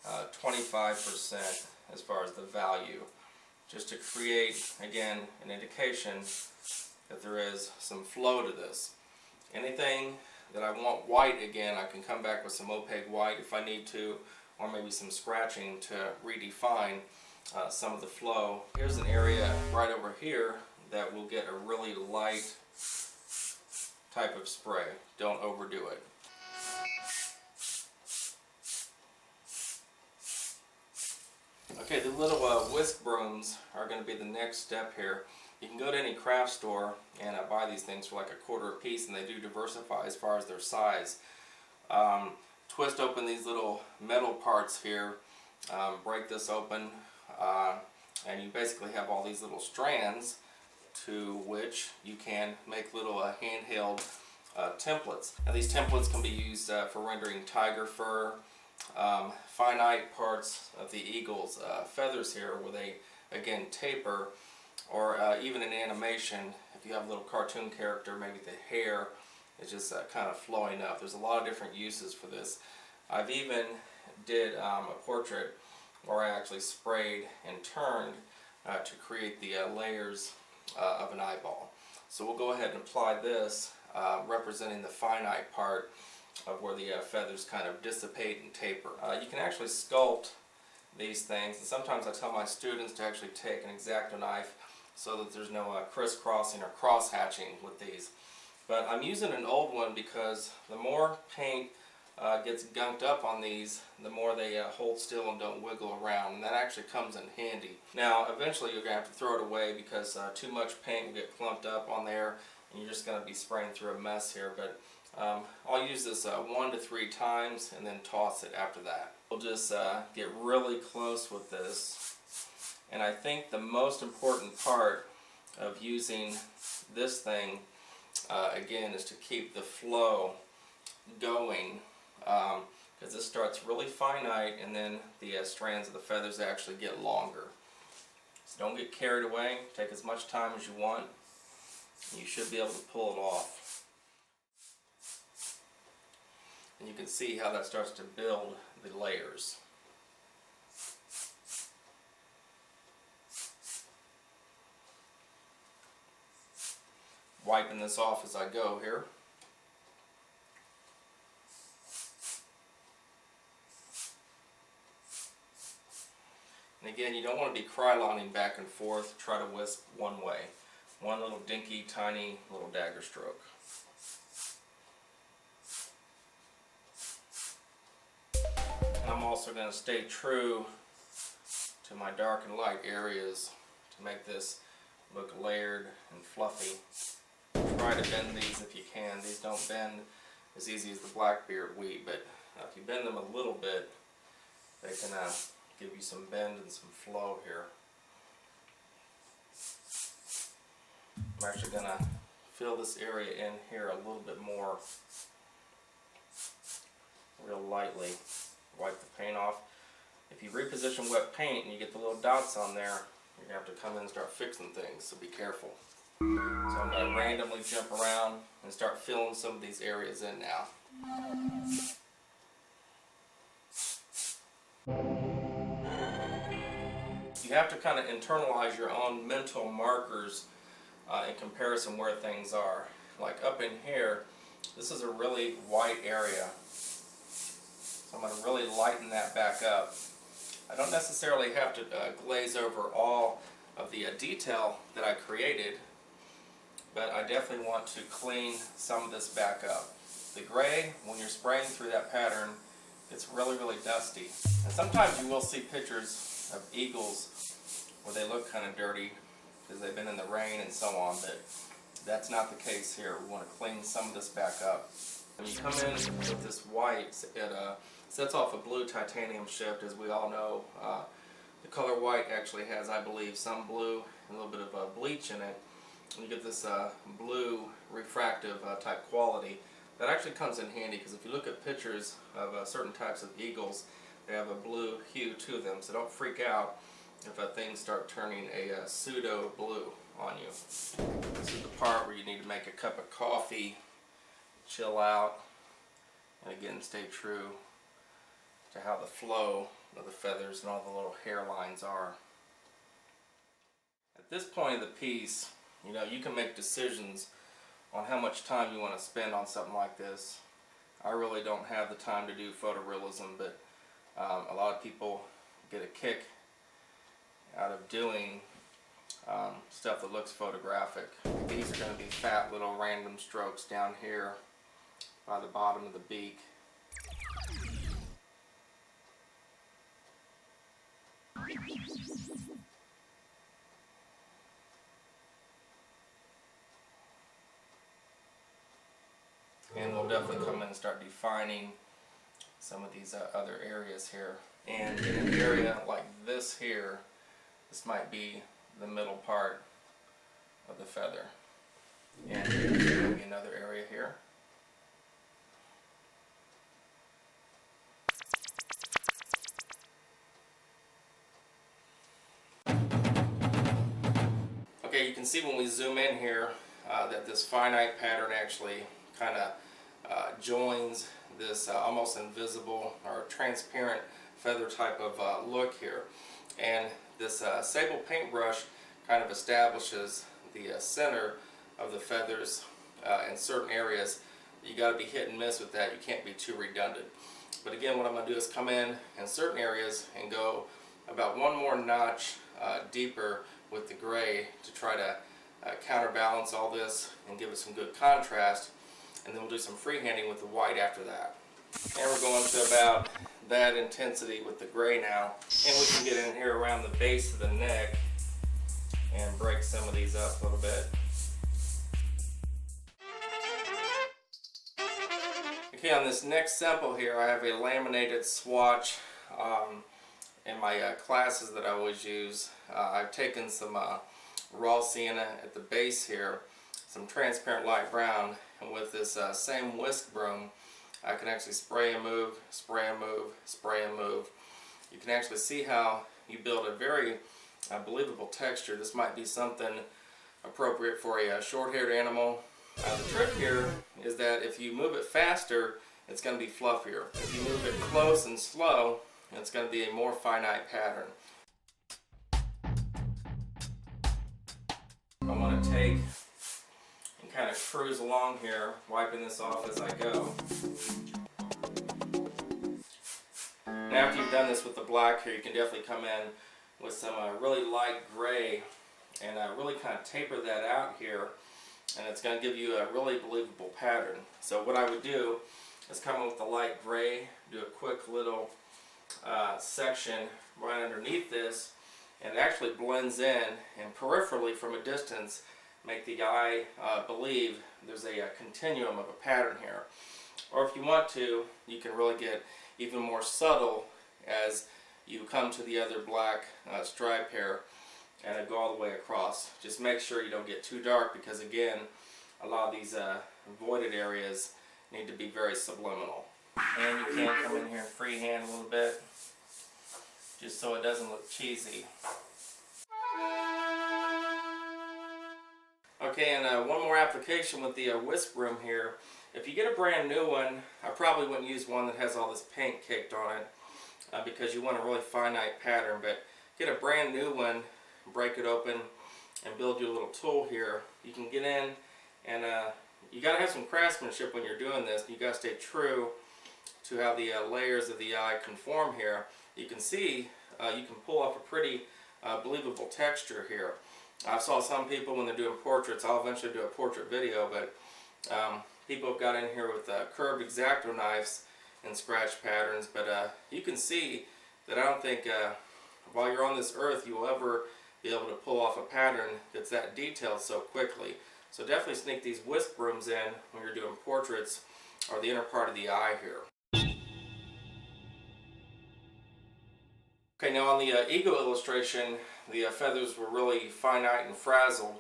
25% as far as the value, just to create, again, an indication that there is some flow to this. Anything that I want white, again, I can come back with some opaque white if I need to, or maybe some scratching to redefine some of the flow. Here's an area right over here that will get a really light type of spray. Don't overdo it. Okay, the little whisk brooms are going to be the next step here. You can go to any craft store and buy these things for like $1/4 a piece, and they do diversify as far as their size. Twist open these little metal parts here, break this open, and you basically have all these little strands to which you can make little handheld templates. Now these templates can be used for rendering tiger fur, finite parts of the eagle's feathers here where they again taper, or even in animation if you have a little cartoon character, maybe the hair is just kind of flowing up. There's a lot of different uses for this. I've even did a portrait where I actually sprayed and turned to create the layers of an eyeball. So we'll go ahead and apply this representing the finite part of where the feathers kind of dissipate and taper. You can actually sculpt these things, and sometimes I tell my students to actually take an X-Acto knife so that there's no crisscrossing or cross-hatching with these. But I'm using an old one because the more paint gets gunked up on these, the more they hold still and don't wiggle around, and that actually comes in handy. Now eventually you're going to have to throw it away because too much paint will get clumped up on there and you're just going to be spraying through a mess here. But I'll use this 1 to 3 times and then toss it after that. We'll just get really close with this, and I think the most important part of using this thing again is to keep the flow going, because this starts really finite and then the strands of the feathers actually get longer. So don't get carried away, take as much time as you want, and you should be able to pull it off. And you can see how that starts to build the layers. Wiping this off as I go here. And again, you don't want to be crylining back and forth, try to wisp one way. One little dinky, tiny little dagger stroke. And I'm also going to stay true to my dark and light areas to make this look layered and fluffy. Try to bend these if you can. These don't bend as easy as the blackbeard weed, but if you bend them a little bit, they can give you some bend and some flow here. I'm actually going to fill this area in here a little bit more, real lightly. Wipe the paint off. If you reposition wet paint and you get the little dots on there, you're going to have to come in and start fixing things, so be careful. So I'm going to randomly jump around and start filling some of these areas in now. You have to kind of internalize your own mental markers in comparison where things are. Like up in here, this is a really white area. So I'm going to really lighten that back up. I don't necessarily have to glaze over all of the detail that I created, but I definitely want to clean some of this back up. The gray, when you're spraying through that pattern, it's really, really dusty. And sometimes you will see pictures of eagles where they look kind of dirty because they've been in the rain and so on, but that's not the case here. We want to clean some of this back up. When you come in with this white, it sets off a blue titanium shift. As we all know, the color white actually has, I believe, some blue and a little bit of bleach in it. And you get this blue refractive type quality. That actually comes in handy because if you look at pictures of certain types of eagles, they have a blue hue to them. So don't freak out if things start turning a pseudo blue on you. This is the part where you need to make a cup of coffee, chill out, and again stay true to how the flow of the feathers and all the little hairlines are. At this point of the piece, you know, you can make decisions on how much time you want to spend on something like this. I really don't have the time to do photorealism, but a lot of people get a kick out of doing stuff that looks photographic. These are going to be fat little random strokes down here by the bottom of the beak. And we'll definitely come in and start defining some of these other areas here. And in an area like this here, this might be the middle part of the feather. And there's going to be another area here. Okay, you can see when we zoom in here that this finite pattern actually kind of joins this almost invisible or transparent feather type of look here. And this sable paintbrush kind of establishes the center of the feathers in certain areas. You got to be hit and miss with that. You can't be too redundant. But again, what I'm going to do is come in certain areas and go about one more notch deeper with the gray to try to counterbalance all this and give it some good contrast. And then we'll do some freehanding with the white after that. And we're going to about that intensity with the gray now. And we can get in here around the base of the neck and break some of these up a little bit. Okay, on this next sample here, I have a laminated swatch. In my classes that I always use, I've taken some raw sienna at the base here, some transparent light brown, and with this same whisk broom, I can actually spray and move, spray and move, spray and move. You can actually see how you build a very believable texture. This might be something appropriate for a short-haired animal. The trick here is that if you move it faster, it's going to be fluffier. If you move it close and slow, it's going to be a more finite pattern. I want to take and kind of cruise along here, wiping this off as I go. And after you've done this with the black here, you can definitely come in with some really light gray and really kind of taper that out here, and it's going to give you a really believable pattern. So what I would do is come in with the light gray, do a quick little section right underneath this, and it actually blends in, and peripherally from a distance make the eye believe there's a continuum of a pattern here. Or if you want to, you can really get even more subtle as you come to the other black stripe here and go all the way across. Just make sure you don't get too dark, because again, a lot of these voided areas need to be very subliminal. And you can come in here and freehand a little bit, just so it doesn't look cheesy. Okay, and one more application with the wisp broom here. If you get a brand new one, I probably wouldn't use one that has all this paint caked on it, because you want a really finite pattern. But get a brand new one, break it open, and build your little tool here. You can get in, and you got to have some craftsmanship when you're doing this. You got to stay true to how the layers of the eye conform here. You can see you can pull off a pretty believable texture here. I saw some people when they're doing portraits. I'll eventually do a portrait video, but people have got in here with curved X-Acto knives and scratch patterns. But you can see that I don't think while you're on this earth you will ever be able to pull off a pattern that's that detailed so quickly. So definitely sneak these wisp brooms in when you're doing portraits or the inner part of the eye here. Okay, now on the ego illustration, the feathers were really finite and frazzled.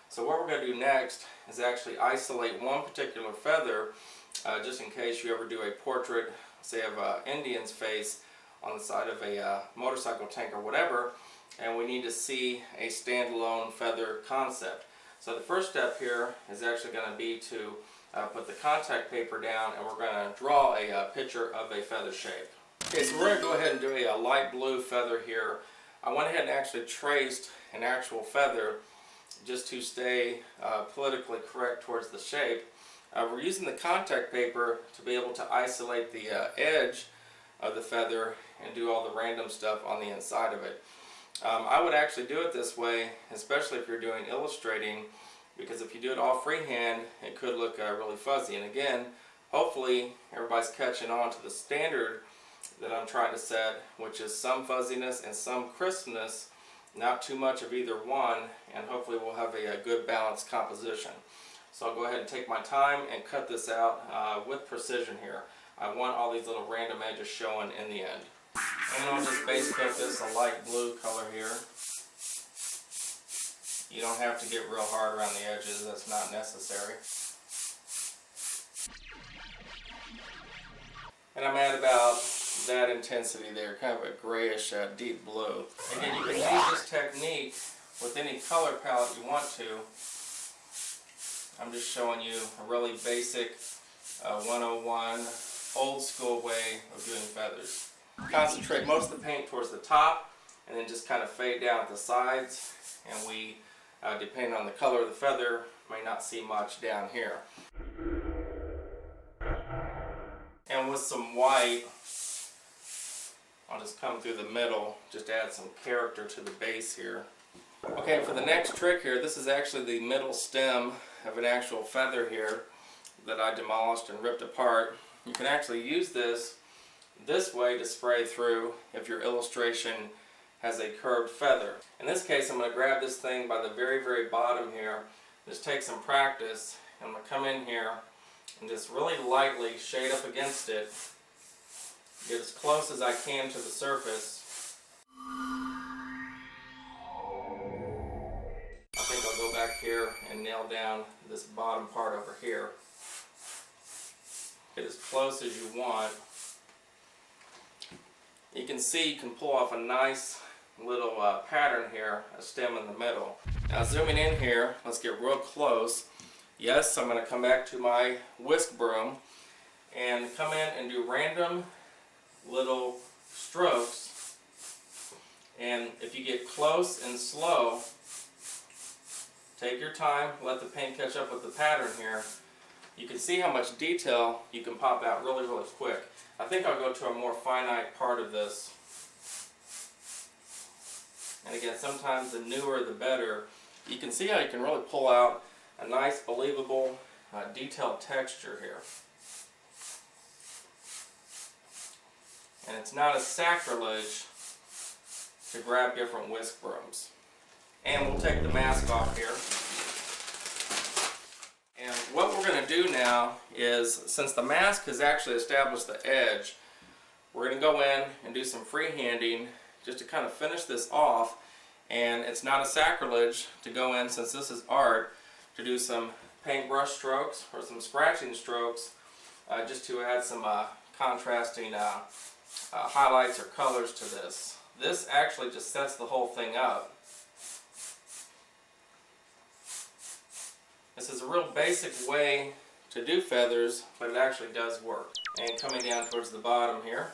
So what we're going to do next is actually isolate one particular feather, just in case you ever do a portrait, say of an Indian's face on the side of a motorcycle tank or whatever, and we need to see a standalone feather concept. So the first step here is actually going to be to put the contact paper down, and we're going to draw a picture of a feather shape. Okay, so we're going to go ahead and do a light blue feather here. I went ahead and actually traced an actual feather just to stay politically correct towards the shape. We're using the contact paper to be able to isolate the edge of the feather and do all the random stuff on the inside of it. I would actually do it this way, especially if you're doing illustrating, because if you do it all freehand, it could look really fuzzy. And again, hopefully everybody's catching on to the standard that I'm trying to set, which is some fuzziness and some crispness, not too much of either one, and hopefully we'll have a good balanced composition. So I'll go ahead and take my time and cut this out with precision here. I want all these little random edges showing in the end. And I'll just base coat this a light blue color here. You don't have to get real hard around the edges, that's not necessary. And I'm at about that intensity there, kind of a grayish deep blue. Again, you can use this technique with any color palette you want to. I'm just showing you a really basic 101 old school way of doing feathers. Concentrate most of the paint towards the top and then just kind of fade down at the sides, and we, depending on the color of the feather, may not see much down here. And with some white, I'll just come through the middle, just add some character to the base here. Okay, for the next trick here, this is actually the middle stem of an actual feather here that I demolished and ripped apart. You can actually use this way to spray through if your illustration has a curved feather. In this case, I'm going to grab this thing by the very, very bottom here. Just take some practice. I'm going to come in here and just really lightly shade up against it. Get as close as I can to the surface. I think I'll go back here and nail down this bottom part over here. Get as close as you want. You can see you can pull off a nice little pattern here, a stem in the middle. Now zooming in here, let's get real close. Yes, I'm going to come back to my whisk broom and come in and do random little strokes. And if you get close and slow, take your time, let the paint catch up with the pattern here. You can see how much detail you can pop out really, really quick. I think I'll go to a more finite part of this. And again, sometimes the newer the better. You can see how you can really pull out a nice, believable, detailed texture here. And it's not a sacrilege to grab different whisk brooms. And we'll take the mask off here. And what we're going to do now is, since the mask has actually established the edge, we're going to go in and do some freehanding just to kind of finish this off, and it's not a sacrilege to go in, since this is art, to do some paintbrush strokes or some scratching strokes just to add some contrasting highlights or colors to this. This actually just sets the whole thing up. This is a real basic way to do feathers, but it actually does work. And coming down towards the bottom here,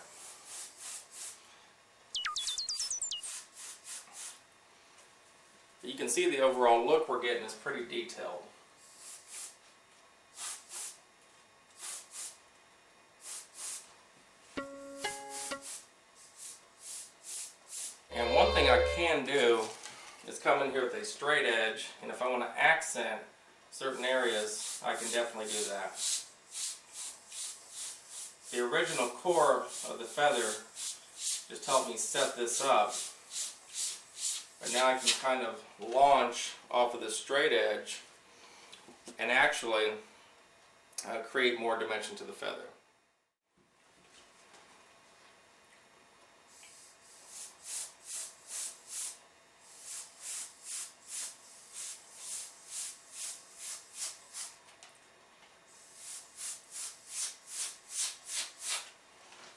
you can see the overall look we're getting is pretty detailed. And one thing I can do is come in here with a straight edge, and if I want to accent certain areas, I can definitely do that. The original core of the feather just helped me set this up, but now I can kind of launch off of this straight edge and actually create more dimension to the feather.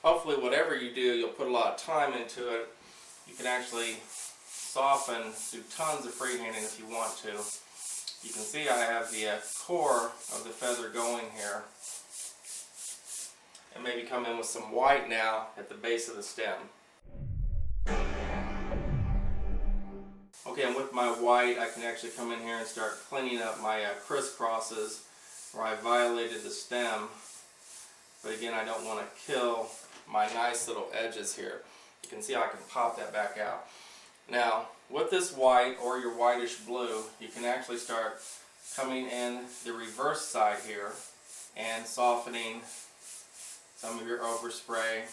Hopefully whatever you do, you'll put a lot of time into it. You can actually soften, do tons of freehanding if you want to. You can see I have the core of the feather going here. And maybe come in with some white now at the base of the stem. Okay, and with my white, I can actually come in here and start cleaning up my crisscrosses where I violated the stem. But again, I don't want to kill my nice little edges here. You can see I can pop that back out. Now, with this white or your whitish blue, you can actually start coming in the reverse side here and softening some of your overspray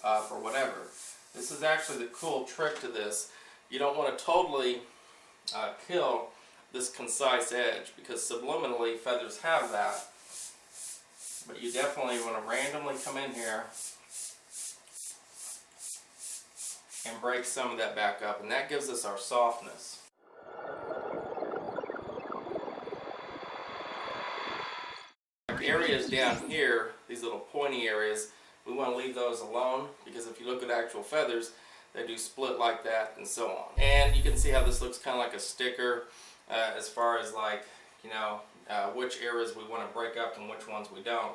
or whatever. This is actually the cool trick to this. You don't want to totally kill this concise edge, because subliminally feathers have that. But you definitely want to randomly come in here and break some of that back up, and that gives us our softness. Like areas down here, these little pointy areas, we want to leave those alone, because if you look at actual feathers, they do split like that and so on. And you can see how this looks kind of like a sticker as far as like, you know, which areas we want to break up and which ones we don't.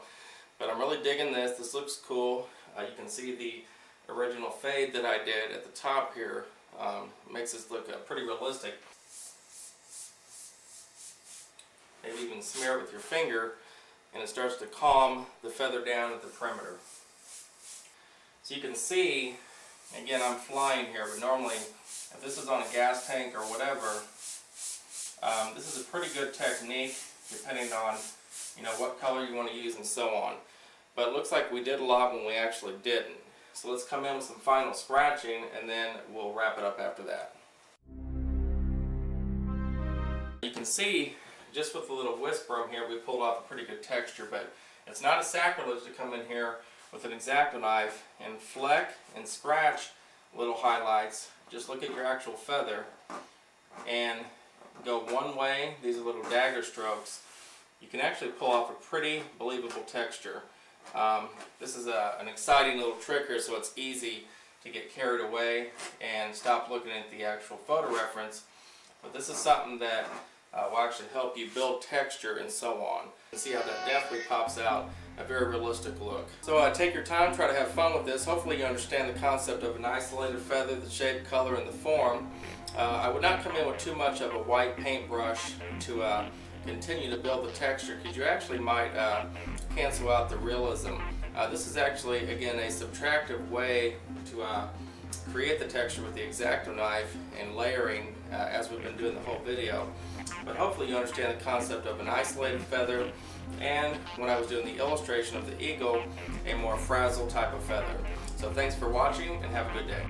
But I'm really digging this. This looks cool. You can see the original fade that I did at the top here. Makes this look pretty realistic. Maybe even smear it with your finger and it starts to calm the feather down at the perimeter. So you can see, again, I'm flying here, but normally if this is on a gas tank or whatever, this is a pretty good technique depending on, you know, what color you want to use and so on. But it looks like we did a lot when we actually didn't. So let's come in with some final scratching and then we'll wrap it up after that. You can see just with the little wisp broom here, we pulled off a pretty good texture, but it's not a sacrilege to come in here with an X-Acto knife and fleck and scratch little highlights. Just look at your actual feather and go one way. These are little dagger strokes. You can actually pull off a pretty believable texture. This is an exciting little trick here, so it's easy to get carried away and stop looking at the actual photo reference. But this is something that will actually help you build texture and so on. You see how that definitely pops out a very realistic look. So take your time, try to have fun with this. Hopefully you understand the concept of an isolated feather, the shape, color, and the form. I would not come in with too much of a white paintbrush to continue to build the texture, because you actually might cancel out the realism. This is actually, again, a subtractive way to create the texture with the X-Acto knife and layering as we've been doing the whole video. But hopefully you understand the concept of an isolated feather, and when I was doing the illustration of the eagle, a more frazzled type of feather. So thanks for watching and have a good day.